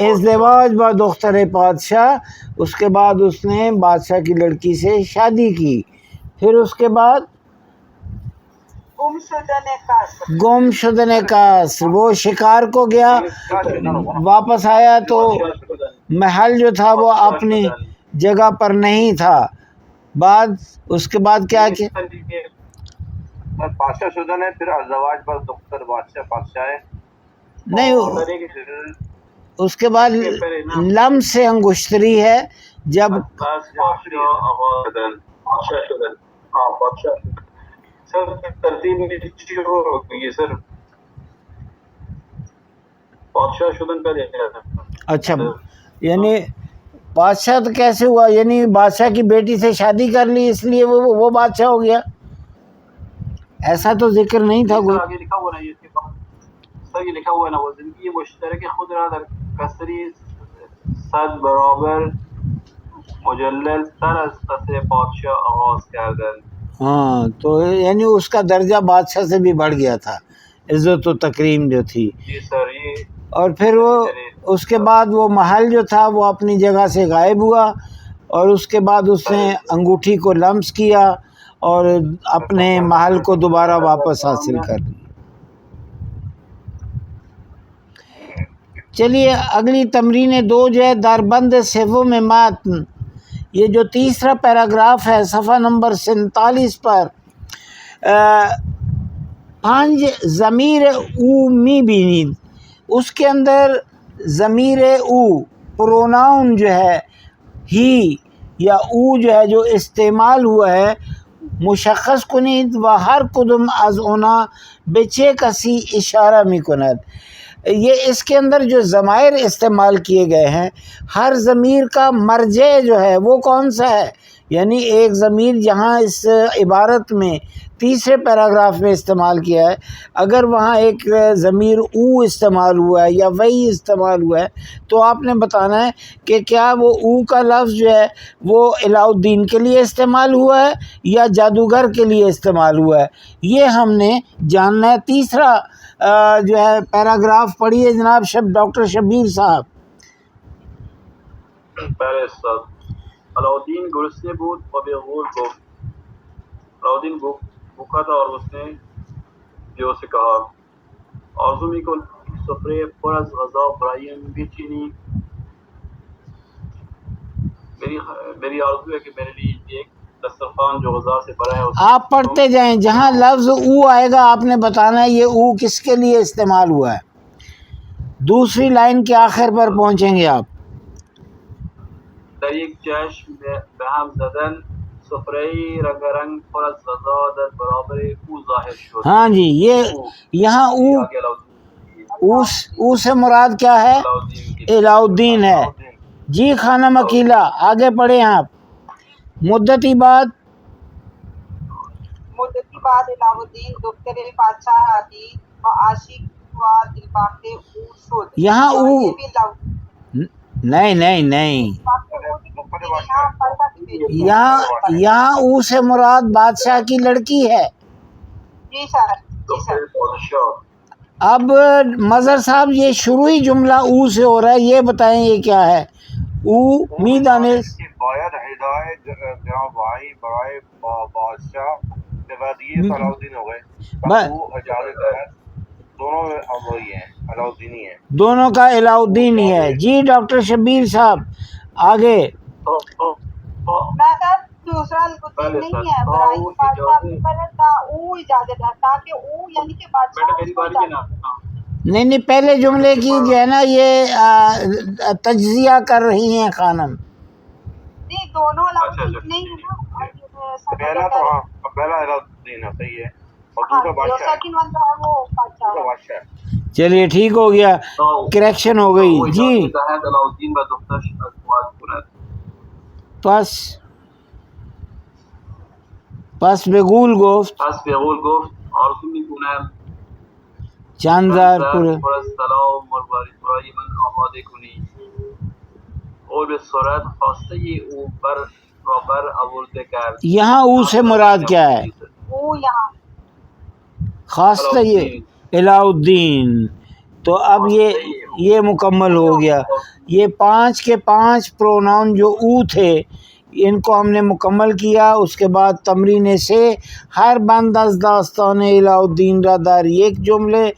ازدواج با دختر پادشاہ. اس کے بعد اس نے بادشاہ کی لڑکی سے شادی کی. پھر اس کے بعد گم شدن قصر. وہ شکار کو گیا، واپس آیا تو محل جو تھا وہ اپنی جگہ پر نہیں تھا. بعد اس کے بعد کیا کیا؟ بادشاہ شدن ہے. پھر ازدواج با دختر بادشاہ ہے. نہیں، اس کے بعد لم سے انگشتری ہے. جب اچھا، یعنی بادشاہ تو کیسے ہوا؟ یعنی بادشاہ کی بیٹی سے شادی کر لی اس لیے وہ بادشاہ ہو گیا؟ ایسا تو ذکر نہیں تھا کوئی. سر یہ لکھا ہوا ہے نا، زندگی مشترک خود را در کسری 100 برابر مجلل تر از قصر پادشاه آغاز کردند. ہاں تو یعنی اس کا درجہ بادشاہ سے بھی بڑھ گیا تھا، عزت و تکریم جو تھی. جی سر یہ اور پھر وہ اس کے بعد وہ محل جو تھا وہ اپنی جگہ سے غائب ہوا، اور اس کے بعد اس نے انگوٹھی کو لمس کیا اور اپنے محل کو دوبارہ واپس حاصل کر لیا. چلیے اگلی تمرین 2 جو ہے دربند سوم متن، یہ جو تیسرا پیراگراف ہے صفحہ نمبر 47 پر، 5 ضمیر او می بینید. اس کے اندر ضمیر او پروناؤن جو ہے ہی یا او جو ہے جو استعمال ہوا ہے مشخص کنید و ہر کدوم از اونا بچے کسی اشارہ می کند. یہ اس کے اندر جو ضمائر استعمال کیے گئے ہیں ہر ضمیر کا مرجع جو ہے وہ کون سا ہے، یعنی ایک ضمیر جہاں اس عبارت میں تیسرے پیراگراف میں استعمال کیا ہے، اگر وہاں ایک ضمیر او استعمال ہوا ہے یا وہی استعمال ہوا ہے تو آپ نے بتانا ہے کہ کیا وہ او کا لفظ جو ہے وہ علاء الدین کے لیے استعمال ہوا ہے یا جادوگر کے لیے استعمال ہوا ہے، یہ ہم نے جاننا ہے. تیسرا جو ہے پیراگراف پڑھیے جناب ڈاکٹر شبیر صاحب. پہلے سب علاؤدین گرسنے بود و بے غور گفت. علاؤدین بھوکا تھا اور اس نے جو سے کہا آرزو کو سفرے پر از غذا برایم بچینی. میری آرزو ہے کہ میرے لیے ایک دسترخوان جو غذا سے بھرا ہے. آپ پڑھتے جائیں، جہاں لفظ او آئے گا آپ نے بتانا ہے یہ او کس کے لیے استعمال ہوا ہے. دوسری لائن کے آخر پر پہنچیں گے آپ. در یک چشم به هم زدن سفره‌ای رنگارنگ پر از غذا در برابر او ظاهر شد. ہاں جی، یہ یہاں او سے مراد کیا ہے؟ علاء الدین ہے. جی خانم اکیلا آگے پڑھیں آپ. مدتی بعد علاء الدین دختر بادشاہ دید و عاشق و دلباخت او شد. یہاں او نہیں یہاں او سے مراد بادشاہ کی لڑکی ہے. جی سر. اب مظہر صاحب یہ شروعی جملہ او سے ہو رہا ہے، یہ بتائیں یہ کیا ہے؟ او می دانش باید ہدایت جناب بھائی برائے بادشاہ کے بعد یہ علاء الدین ہو گئے. وہ اجازت ہے دونوں وہی ہیں، علاء الدینی ہیں، دونوں کا علاء الدین ہی ہے. جی ڈاکٹر شبیر صاحب آگے. دوسرا نہیں ہے برائی بادشاہ او اجازت ہے تاکہ او یعنی کہ بادشاہ نہیں پہلے جملے کی جو ہے نا یہ تجزیہ کر رہی ہیں خانم. نہیں دونوں نہیں ہے نا، پہلا علاء الدین ہے صحیح ہے اور دوسرا سیکنڈ ون جو ہے وہ بادشاہ ہے. چلیے ٹھیک ہو گیا، کریکشن ہو گئی. جی پس بگول گفت آرزو میکنم چند زار پر سلام برای من آماده کنی اور به سرعت خواسته او را بر آورده کرد. یہاں او سے مراد کیا ہے؟ او یہاں خواسته علاء الدین. تو اب یہ مکمل ہو گیا. یہ 5 کے 5 پروناؤن جو او تھے ان کو ہم نے مکمل کیا. اس کے بعد تمرین سے ہر بند از داستان علاء الدین را در یک جملے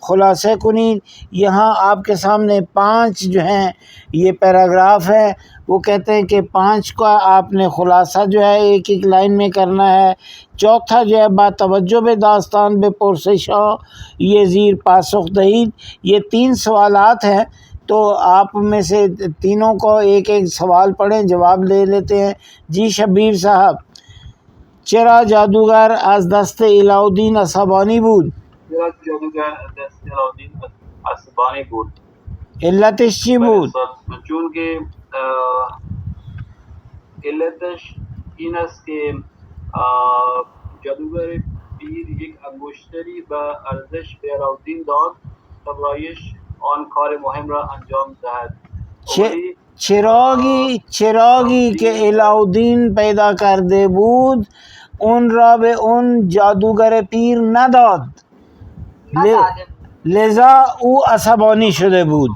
خلاصہ کنید. یہاں آپ کے سامنے 5 جو ہیں یہ پیراگراف ہے، وہ کہتے ہیں کہ 5 کا آپ نے خلاصہ جو ہے ایک ایک لائن میں کرنا ہے. چوتھا جو ہے با توجہ بے داستان بے پرسشا یہ زیر پاسخ دہید. یہ 3 سوالات ہیں تو آپ میں سے تینوں کو ایک ایک سوال پڑھیں، جواب لے لیتے ہیں. جی شبیر صاحب. چرا جادوگر از دست علاء الدین عصبانی بود؟ چرا جادوگر از دست علاء الدین عصبانی بود؟ علتش چی بود؟ چون که علتش این است که جادوگر پیر یک انگشتری به ارزش به علاء الدین داد افزایش آن کار مهم را انجام دهد. ولی چراغی که علاءالدین پیدا کرده بود اون را به اون جادوگر پیر نداد، لذا او عصبانی شده بود.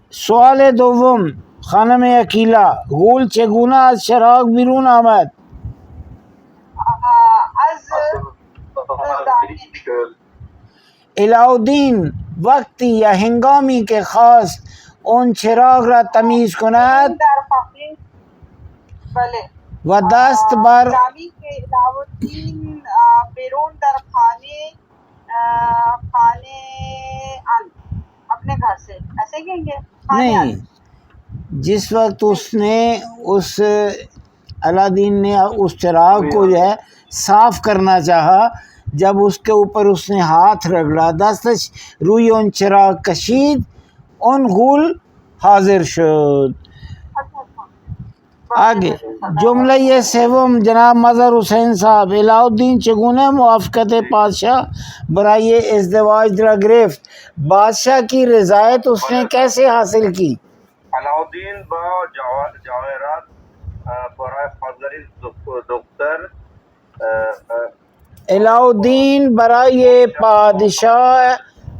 سوال دوم، خانم اکیلا، غول چگونه از چراغ بیرون آمد؟ از علاءالدین وقتی یا هنگامی که خواست اون چراغ را تمیز کند در فقیر بله و دست بر زمین که علاءالدین بیرون در خانه اپنے گھر سے ایسے کہیں گے نہیں، جس وقت اس علاءالدین نے اس چراغ کو جو ہے صاف کرنا چاہا، جب اس کے اوپر اس نے ہاتھ رگڑا، دستش روی اون چراغ کشید، اون غول حاضر شد. آگے جمله سوم، جناب مظہر حسین صاحب، علاءالدین چگونه موافقت پادشاہ برای ازدواج را گرفت؟ بادشاہ کی رضایت اس نے کیسے حاصل کی؟ علاءالدین با جواهرات برای خواستگاری دختر علاءالدین برای پادشاه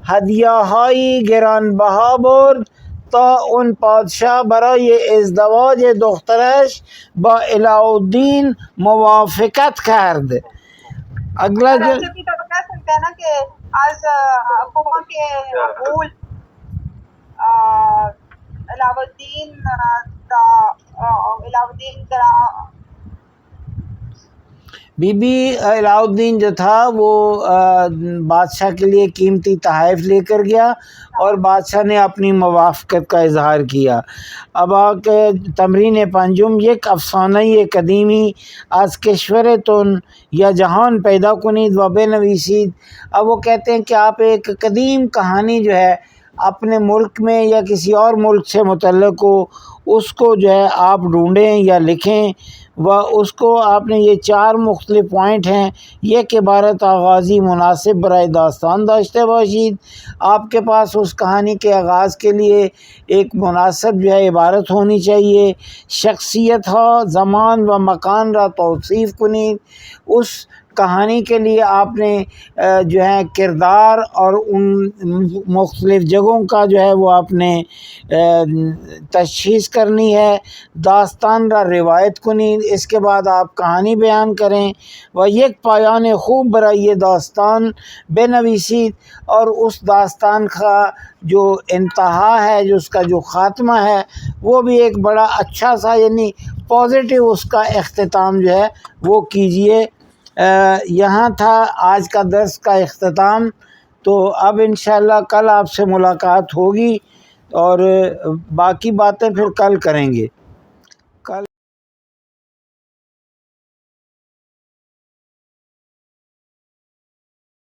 هدیه‌های گرانبها برد تا اون پادشاه برای ازدواج دخترش با علاءالدین موافقت کرد. اگلا ایسے بھی تو کہہ سکتے ہیں نا کہ از قوم کے غول علاءالدین بی بی علاءالدین جو تھا وہ بادشاہ کے لیے قیمتی تحائف لے کر گیا اور بادشاہ نے اپنی موافقت کا اظہار کیا. اب آکے تمرین پنجم، یک افسانه قدیمی از کشورتون یا جہان پیدا کنید و بنویسید. اب وہ کہتے ہیں کہ آپ ایک قدیم کہانی جو ہے اپنے ملک میں یا کسی اور ملک سے متعلق ہو، اس کو جو ہے آپ ڈھونڈیں یا لکھیں، و اس کو آپ نے یہ 4 مختلف پوائنٹ ہیں. یک عبارت آغازی مناسب برای داستان داشته باشید. آپ کے پاس اس کہانی کے آغاز کے لیے ایک مناسب جو ہے عبارت ہونی چاہیے. شخصیت ها، زمان و مکان را توصیف کنید. اس کہانی کے لیے آپ نے جو ہے کردار اور ان مختلف جگہوں کا جو ہے وہ آپ نے تشخیص کرنی ہے. داستان را روایت کنید. اس کے بعد آپ کہانی بیان کریں و یک پایان خوب برای یہ داستان بنویسید، اور اس داستان کا جو انتہا ہے، جو اس کا جو خاتمہ ہے، وہ بھی ایک بڑا اچھا سا یعنی پازیٹیو اس کا اختتام جو ہے وہ کیجئے. یہاں تھا آج کا درس کا اختتام. تو اب انشاءاللہ کل آپ سے ملاقات ہوگی اور باقی باتیں پھر کل کریں گے.